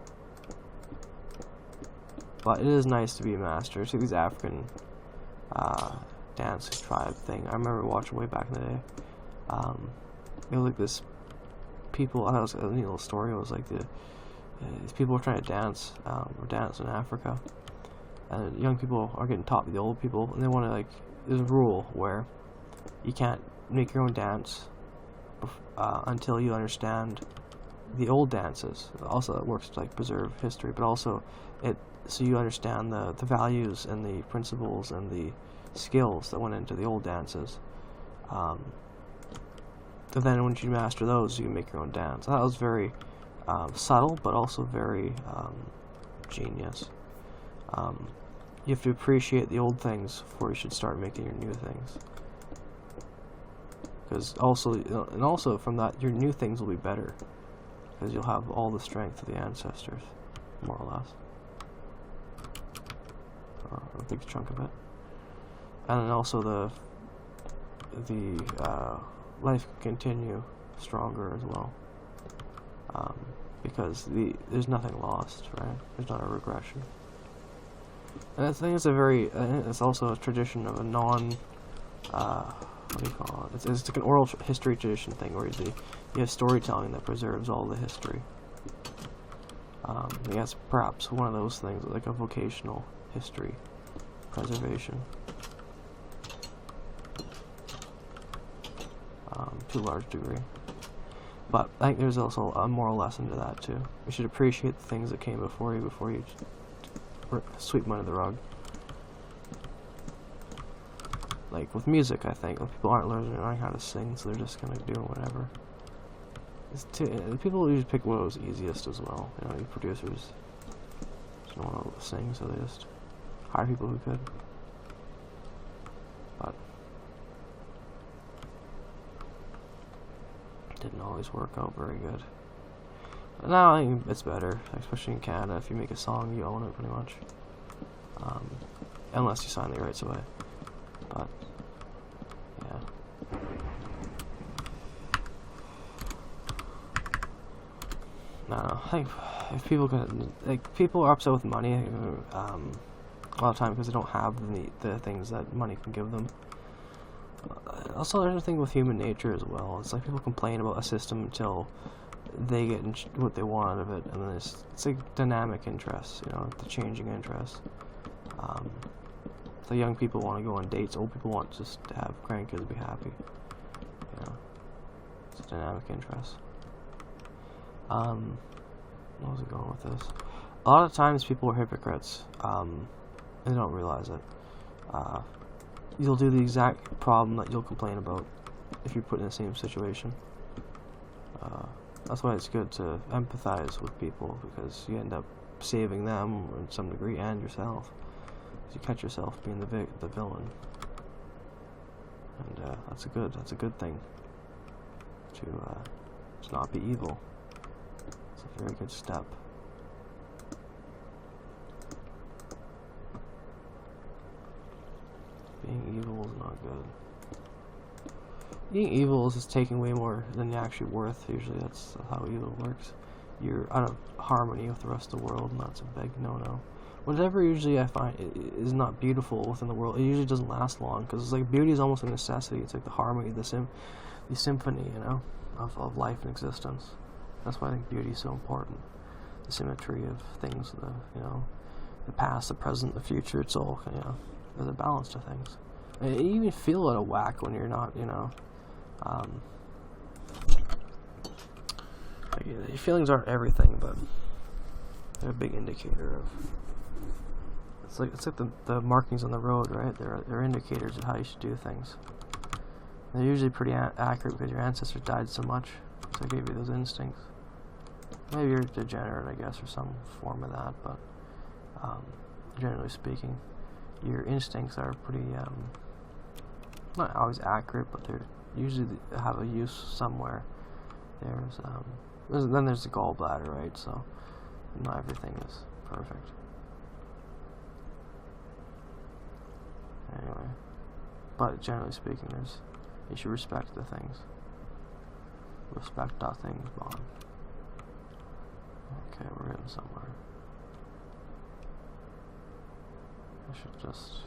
But it is nice to be a master. See these African dance tribe thing. I remember watching way back in the day. It was like this people. I thought it was a neat little story. It was like these people were trying to dance in Africa, and young people are getting taught by the old people, and they want to, like, there's a rule where you can't make your own dance until you understand the old dances. Also, it works to, like, preserve history, but also so you understand the values and the principles and the skills that went into the old dances. But then once you master those, you can make your own dance. That was very subtle, but also very genius. You have to appreciate the old things before you should start making your new things. Because also from that, your new things will be better, because you'll have all the strength of the ancestors, more or less, or a big chunk of it. And then also the life can continue stronger as well, because there's nothing lost, right? There's not a regression. And I think it's also a tradition of a what do you call it? It's like an oral history tradition thing, where you have storytelling that preserves all the history. I guess perhaps one of those things, like a vocational history preservation, to a large degree. But I think there's also a moral lesson to that too. You should appreciate the things that came before you sweep them under the rug. Like with music, I think people aren't learning how to sing, so they're just kind of doing whatever. People usually pick what was easiest as well. You know, these producers just don't want to sing, so they just hire people who could. But it didn't always work out very good. But now I think it's better, especially in Canada. If you make a song, you own it pretty much, unless you sign the rights away. But yeah, I don't know. I think if people can, like, people are upset with money, a lot of times because they don't have the things that money can give them. Also, there's a thing with human nature as well. It's like people complain about a system until they get what they want out of it, and then it's like dynamic interests, you know, the changing interests. So young people want to go on dates, old people want just to have grandkids be happy. You know, it's a dynamic interest. Where was I going with this? A lot of times people are hypocrites. They don't realize it. You'll do the exact problem that you'll complain about if you're put in the same situation. That's why it's good to empathize with people, because you end up saving them in some degree and yourself. You catch yourself being the villain, and that's a good thing. To not be evil. It's a very good step. Being evil is not good. Being evil is just taking way more than you're actually worth. Usually that's how evil works. You're out of harmony with the rest of the world, and that's a big no-no. Whatever usually I find is not beautiful within the world, it usually doesn't last long, because it's like beauty is almost a necessity. It's like the harmony, the symphony, you know, of life and existence. That's why I think beauty is so important. The symmetry of things, you know, the past, the present, the future. It's all, you know, there's a balance to things. And you even feel out of whack when you're not, you know. Your feelings aren't everything, but they're a big indicator of. It's like the markings on the road, right? They're indicators of how you should do things. They're usually pretty accurate because your ancestors died so much, so they gave you those instincts. Maybe you're degenerate, I guess, or some form of that, but generally speaking, your instincts are pretty not always accurate, but they're usually have a use somewhere. Then there's the gallbladder, right? So not everything is perfect. Anyway, but generally speaking, you should respect the things. Respect things, bond. Okay, we're getting somewhere. I should just.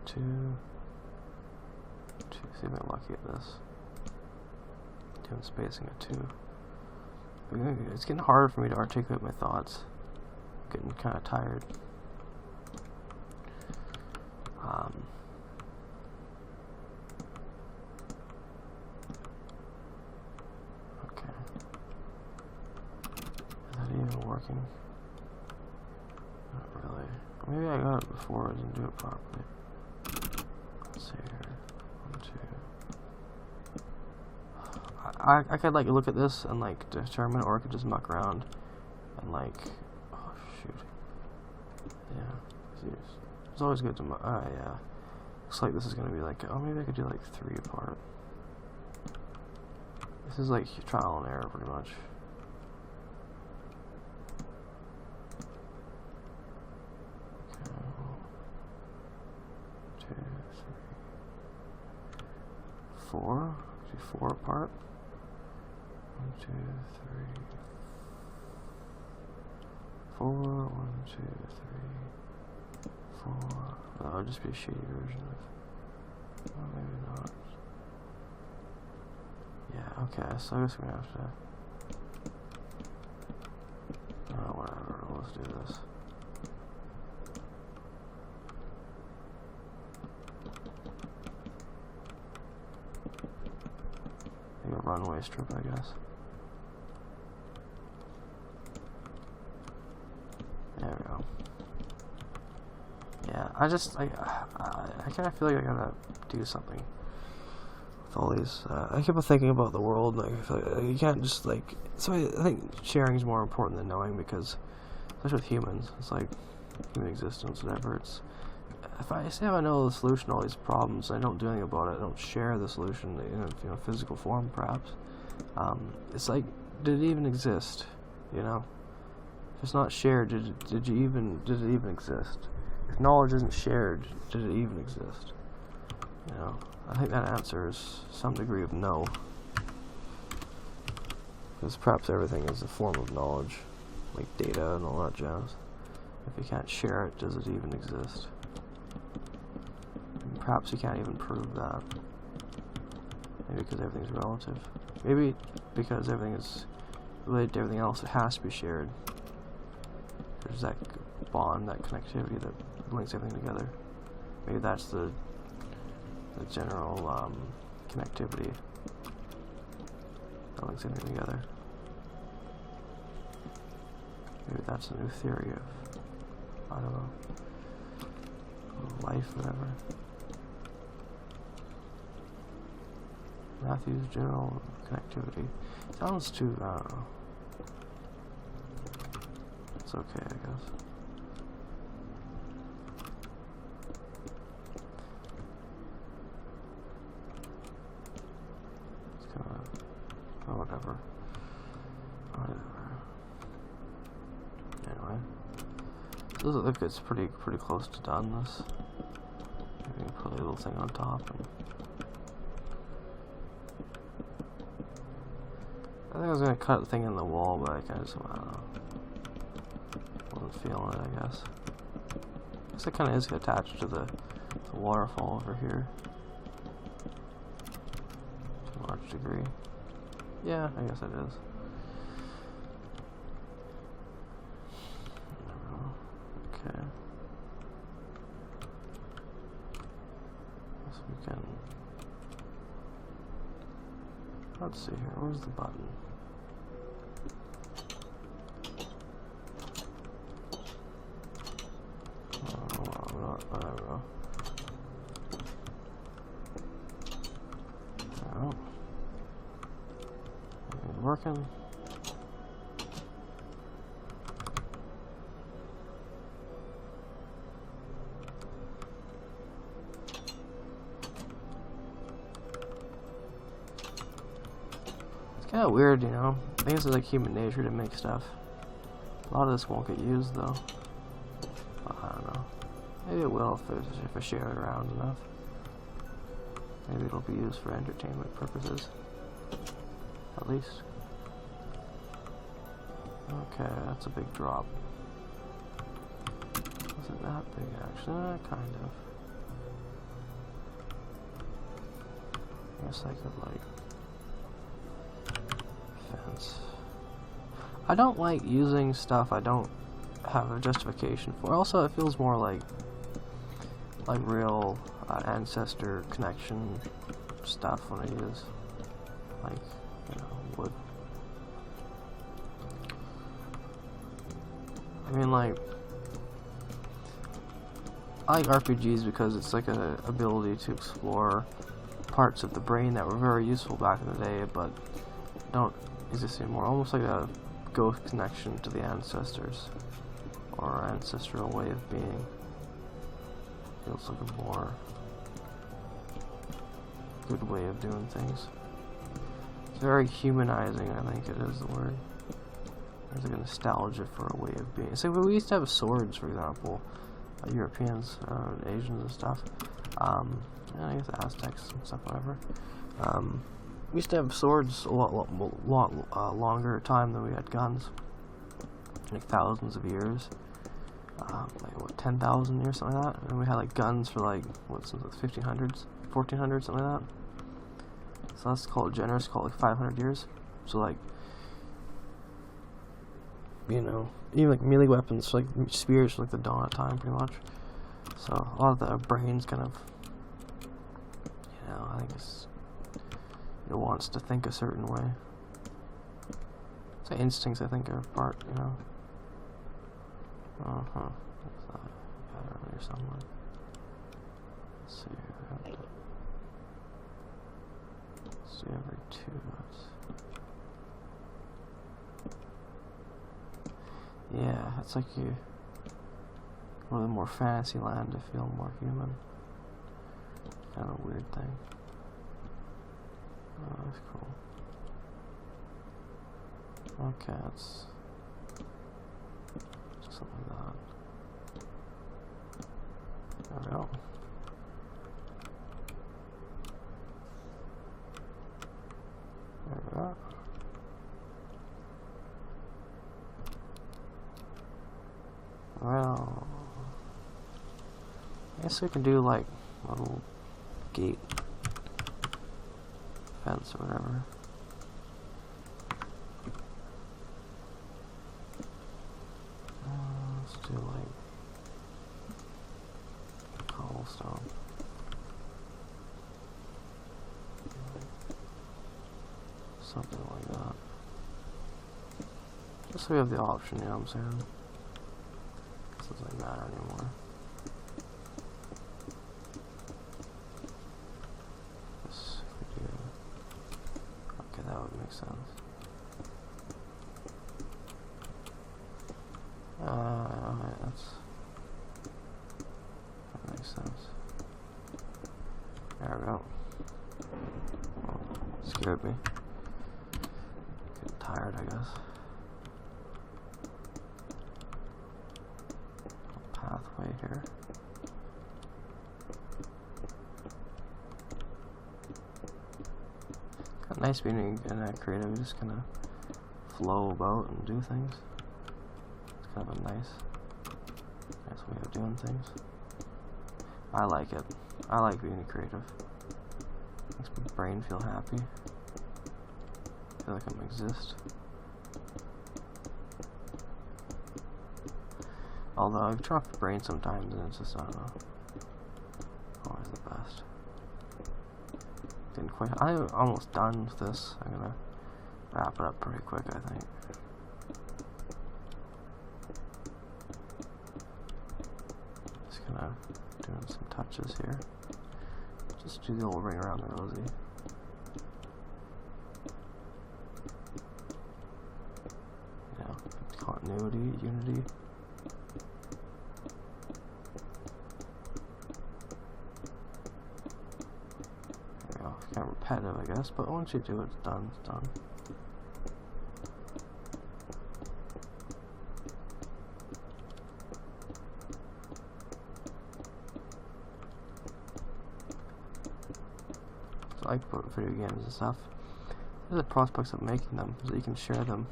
Two. See if I'm lucky at this. Doing spacing at 2. It's getting harder for me to articulate my thoughts. I'm getting kind of tired. Okay. Is that even working? Not really. Maybe I got it before, I didn't do it properly. Let's see here. 1, 2. I could like look at this and like determine, or I could just muck around and like, oh shoot, yeah, it's always good to yeah, looks like this is gonna be like, oh, maybe I could do like 3 apart. This is like trial and error pretty much. Okay. 1, 2, 3, 4. Do 4 apart. 1, 2, 3, 4. 1, 2, 3, 4. That would just be a shitty version of. Oh, maybe not. Yeah. Okay. So I guess we're gonna have to. Oh, whatever. Let's do this. Like a runway strip, I guess. There we go. Yeah, I kind of feel like I gotta do something with all these. I keep on thinking about the world. Like, I feel like you can't just like. So I think sharing is more important than knowing, because, especially with humans, it's like human existence, whatever. It's if I know the solution to all these problems, I don't do anything about it. I don't share the solution in a physical form, perhaps. It's like, did it even exist? You know. If it's not shared, did it even exist? If knowledge isn't shared, did it even exist? You know, I think that answers some degree of no. Because perhaps everything is a form of knowledge, like data and all that jazz. If you can't share it, does it even exist? And perhaps you can't even prove that. Maybe because everything's relative. Maybe because everything is related to everything else, it has to be shared. There's that bond, that connectivity that links everything together. Maybe that's the general connectivity that links everything together. Maybe that's a new theory of, I don't know, life, whatever. Matthew's general connectivity. Sounds too, I don't know. It's okay, I guess. It's kinda, oh, whatever. Anyway. So this looks like it's pretty close to done, this. Maybe put a little thing on top and I think I was gonna cut the thing in the wall, but I kinda just, I don't know. Wasn't feeling it, I guess. I guess it kinda is attached to the waterfall over here. To a large degree. Yeah, I guess it is. Okay. So we can. Let's see here. Where's the button? I don't know. Oh. Ain't working. It's kind of weird, you know. I think this is like human nature to make stuff. A lot of this won't get used though. I don't know. Maybe it will if I share it around enough. Maybe it'll be used for entertainment purposes. At least. Okay, that's a big drop. Wasn't that big actually? Kind of. I guess I could like fence. I don't like using stuff I don't have a justification for. Also, it feels more like real ancestor connection stuff when I use like, you know, wood. I mean, like, I like RPGs because it's like an ability to explore parts of the brain that were very useful back in the day but don't exist anymore. Almost like a ghost connection to the ancestors or ancestral way of being. Feels like a more good way of doing things. It's very humanizing, I think it is the word. There's like a nostalgia for a way of being. So we used to have swords, for example, Europeans, Asians and stuff. I guess Aztecs and stuff, whatever. We used to have swords a lot longer time than we had guns. Like thousands of years. Like what, 10,000 years, something like that. And we had like guns for like, what's the 1500s, 1400s, something like that. So that's called generous, called like 500 years. So like, you know, even like melee weapons, like spears, like the dawn of time, pretty much. So a lot of the brains kind of, you know, I think it wants to think a certain way. So instincts, I think, are part, you know. That's that pattern here somewhere. Let's see here. Let's see every 2. Yeah, it's like you go to more fantasy land to feel more human. Kind of a weird thing. Oh, that's cool. Okay, that's something like that. There we go. So I guess we can do like a little gate fence or whatever. Let's do like cobblestone. Something like that. Just so we have the option, you know what I'm saying? This doesn't matter anymore. This, if we do. Okay, that would make sense. Alright, that makes sense. There we go. Oh, scared me. Getting tired, I guess. Pathway here. Kind of nice being in that creative. You just kind of flow about and do things. It's kind of a nice way of doing things. I like it. I like being creative. Makes my brain feel happy. Feel like I'm exist. Although I've turned off the brain sometimes and it's just, I don't know, always the best. Didn't quite, I'm almost done with this. I'm gonna wrap it up pretty quick, I think. Just kind of doing some touches here. Just do the old ring around the rosy. You know, continuity, unity. Kind of repetitive, I guess, but once you do it, it's done. It's done. So I like to put video games and stuff. The prospects of making them is that you can share them,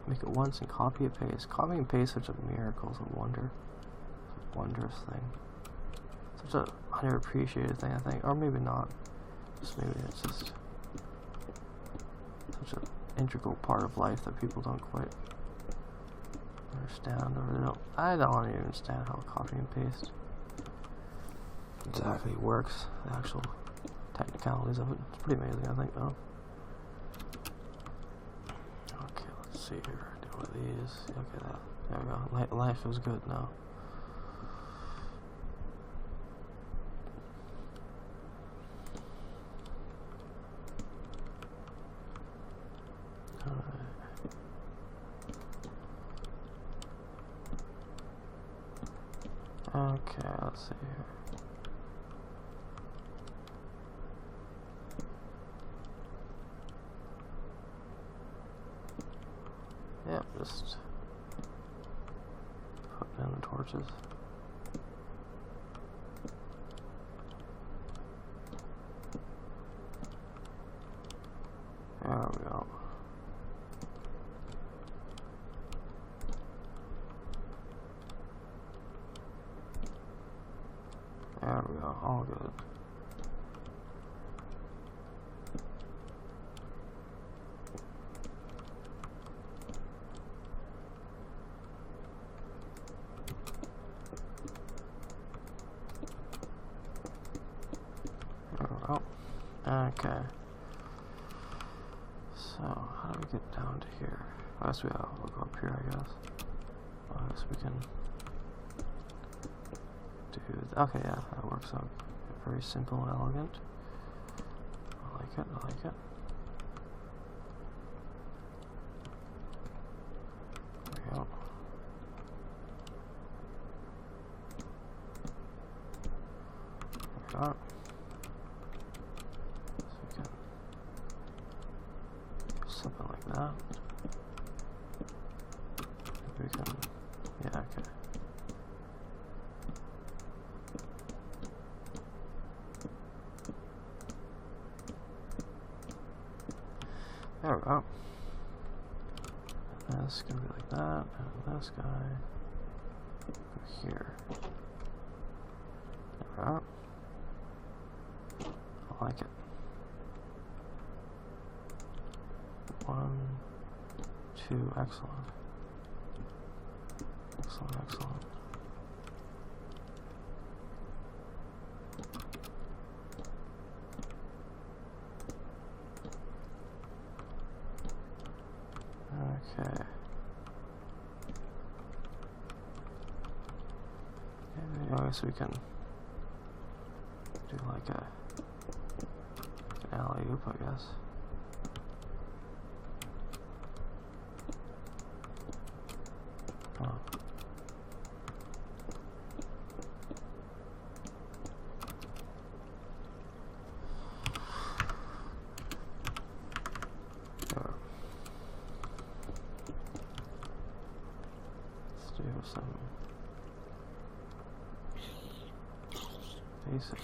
make it once, and copy and paste. Copy and paste is such a miracle, it's a wonder, it's a wondrous thing. Such a underappreciated thing, I think, or maybe not. Maybe it's just such an integral part of life that people don't quite understand, or they don't. I don't even understand how copy and paste exactly works. The actual technicalities of it. It's pretty amazing, I think, though. Okay, let's see here. Do one of these. Okay, that. There we go. Life is good now. Okay, let's see here. Yep, just putting in the torches. There we go. There we go, all good. There we go. Okay. So, how do we get down to here? I guess we'll go up here, I guess. I guess we can do. Okay, yeah, that works out. Very simple and elegant. I like it, I like it. There we go. There we go. So we can do something like that. Maybe we can, yeah, okay. There we go. And this is gonna be like that, and this guy here. There we are. I like it. 1, 2, excellent. Excellent, excellent. Okay. I guess we can do like an alley-oop, I guess. Oh. Let's do some basic.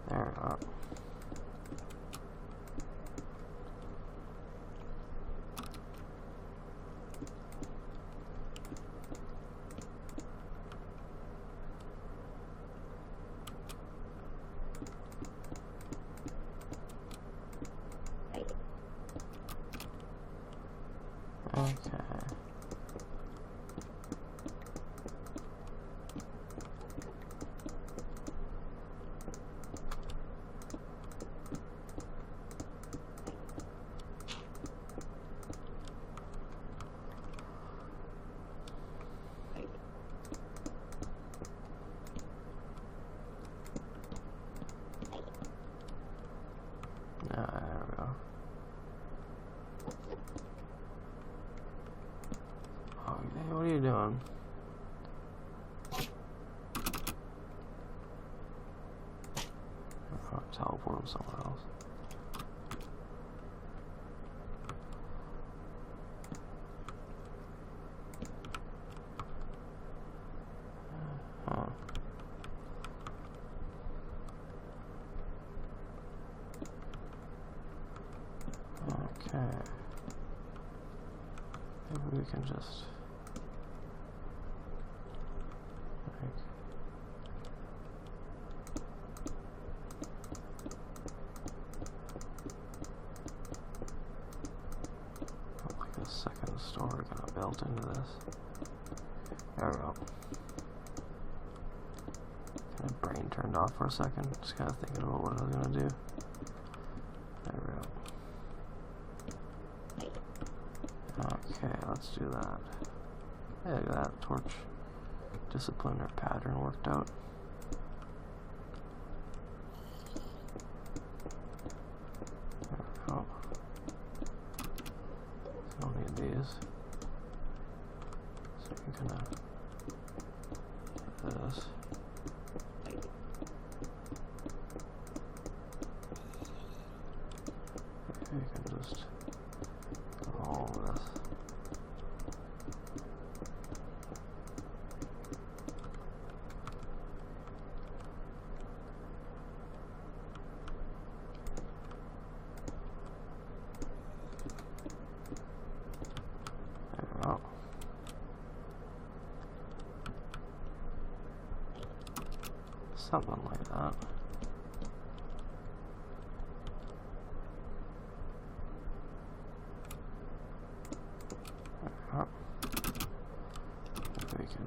There we are. Okay. There we go. Oh, hey, what are you doing? I'll teleport him somewhere else. Huh. Okay. Maybe we can just like a second story kind of built into this. There we go. My brain turned off for a second, just kind of thinking about what I was gonna do. There we go. Okay, let's do that. Yeah, look at that torch discipline or pattern worked out. There we go. Don't need these. So you can kind of do this. You can just go all of this. There we go. Something like that. We can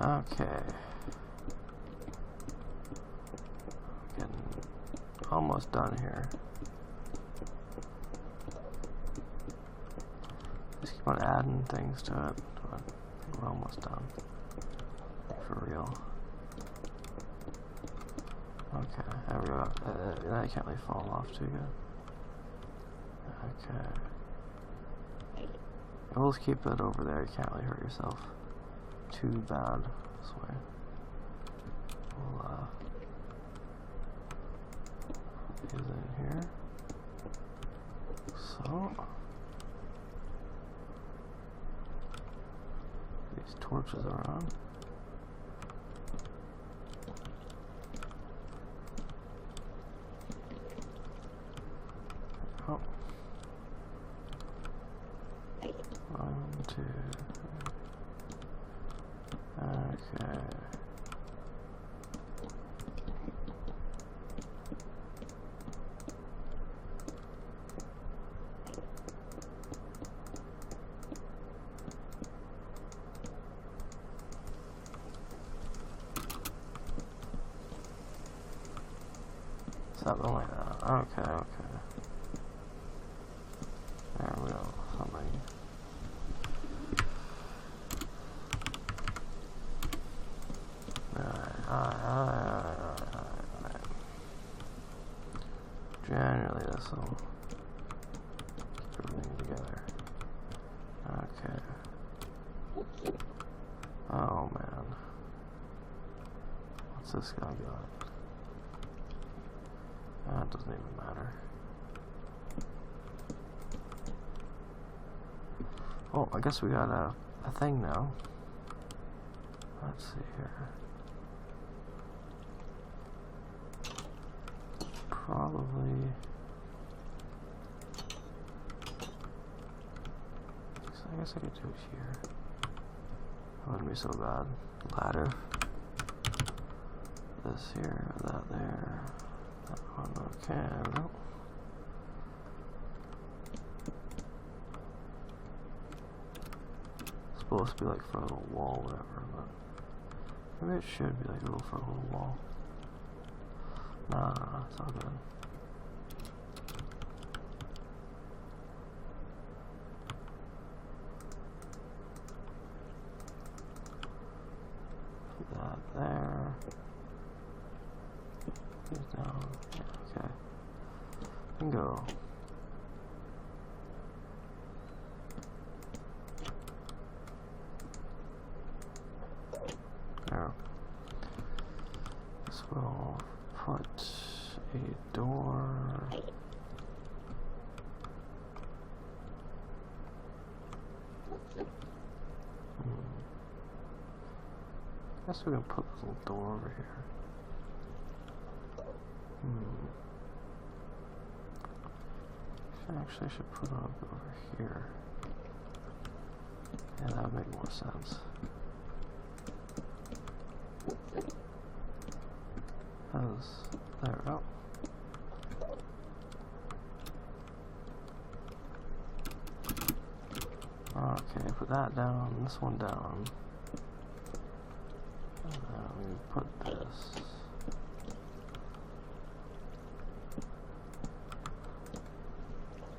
okay. Getting almost done here. Just keep on adding things to it, but we're almost done. For real. Okay, there we go. That can't really fall off too good. Okay. We'll just keep it over there. You can't really hurt yourself too bad this way. We'll use it in here. So these torches are on. Oh. 1, 2, 3. Okay. Something like that. Okay, okay. There we go. Something. Alright. Generally, this will keep everything together. Okay. Oh man. What's this guy got? That doesn't even matter. Oh, I guess we got a thing now. Let's see here. Probably. I guess I could do it here. That wouldn't be so bad. Ladder. This here, that there. That one, okay, no. It's supposed to be like for a little wall, whatever, but maybe it should be like a little for a little wall. Nah, it's all good. Put that there. Down. Yeah, okay. Bingo. There. This will put a door. Guess we can put this little door over here. Actually, I should put it up over here. Yeah, that would make more sense. There we go. Okay, put that down, this one down. And then we put this.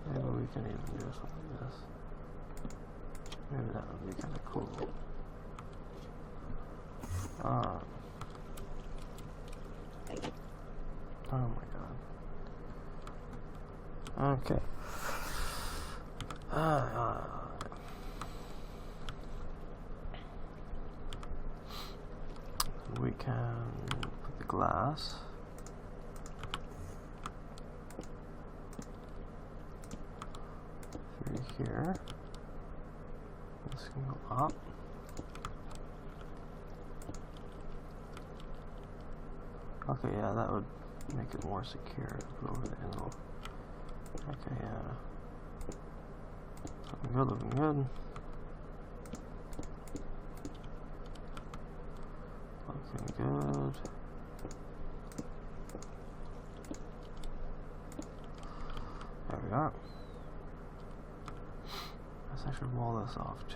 Maybe we can even do something like this. Maybe that would be kind of cool. Oh my god. Okay. We can put the glass. Here. This can go up. Okay, yeah, that would make it more secure. Put over the handle. Okay, yeah. Looking good, looking good. Looking good. There we are. I should wall this off too.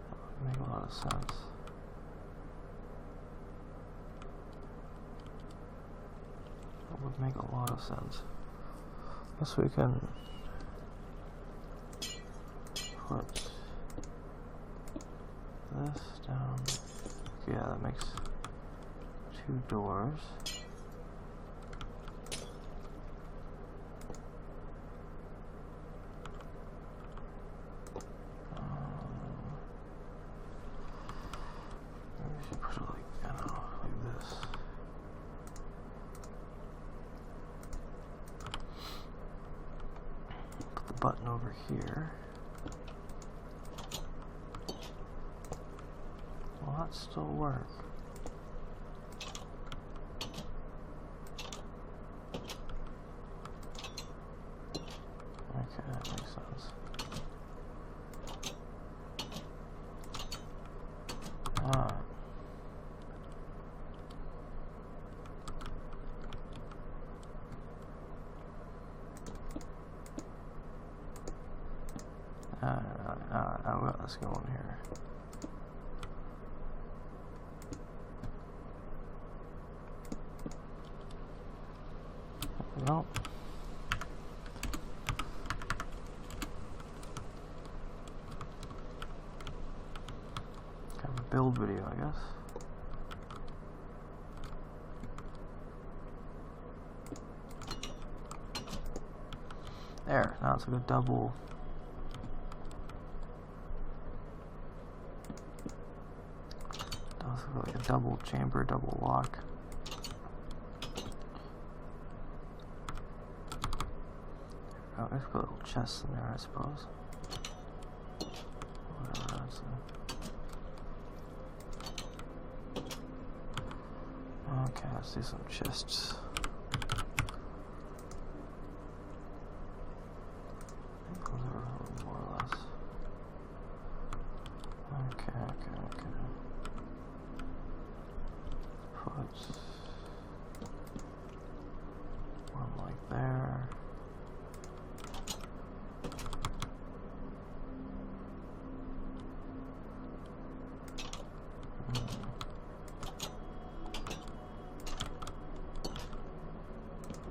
That would make a lot of sense. That would make a lot of sense. Guess we can put this down. Yeah, that makes 2 doors. Maybe we should put it like, I don't know, like this. Put the button over here. Will that still work? Okay, that makes sense. Alright. Let's go in here. Well, kind of a build video, I guess. There, now it's like a double. That's like a double chamber, double lock. Oh, there's a little chest in there, I suppose. Whatever that's okay, let's do some chests. I think those are more or less. Okay. Put one like there.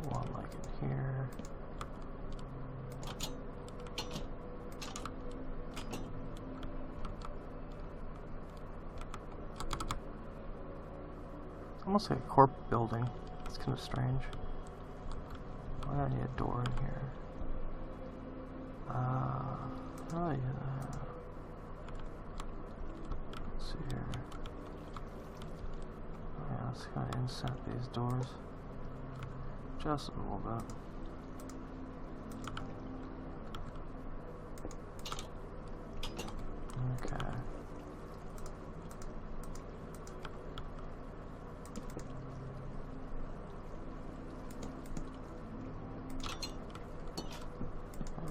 One like in here. Almost like a corp building. It's kind of strange. Why do I need a door in here? Oh yeah. Let's see here. Oh, yeah, let's kind of inset these doors just a little bit. Okay.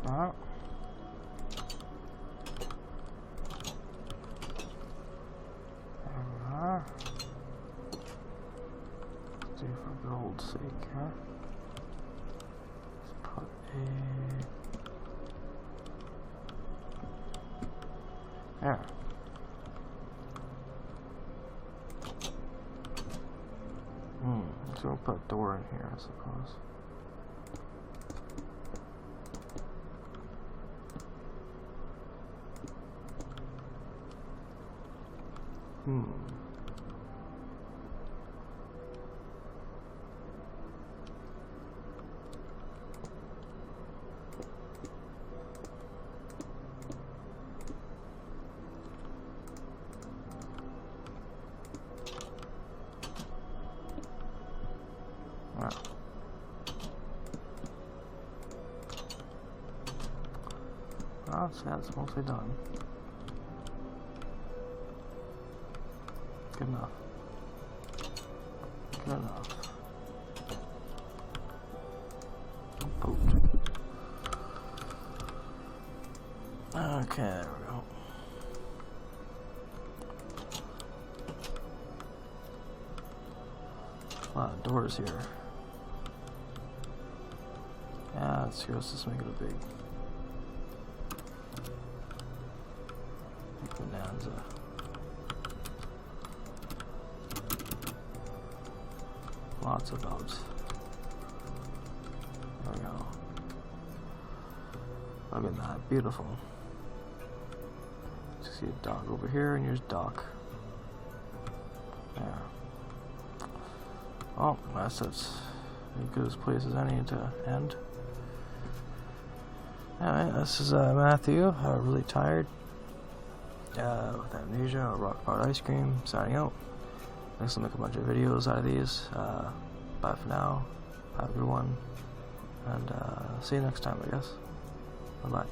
Alright. Alright. Let's do for gold's sake, huh? Let's put there. So we'll put a door in here, I suppose. Well, so that's mostly done. Good enough. Good enough. Boat. Okay, there we go. A lot of doors here. Yeah, let's just make it a big bonanza. Lots of boats. There we go. Look at that, beautiful. See a dog over here, and here's Doc. There. Oh, that's as good a place as any to end. Alright, this is Matthew, really tired, with amnesia, rock hard ice cream, signing out. Next I'll make a bunch of videos out of these. Bye for now, have a good one, and see you next time, I guess. Bye bye.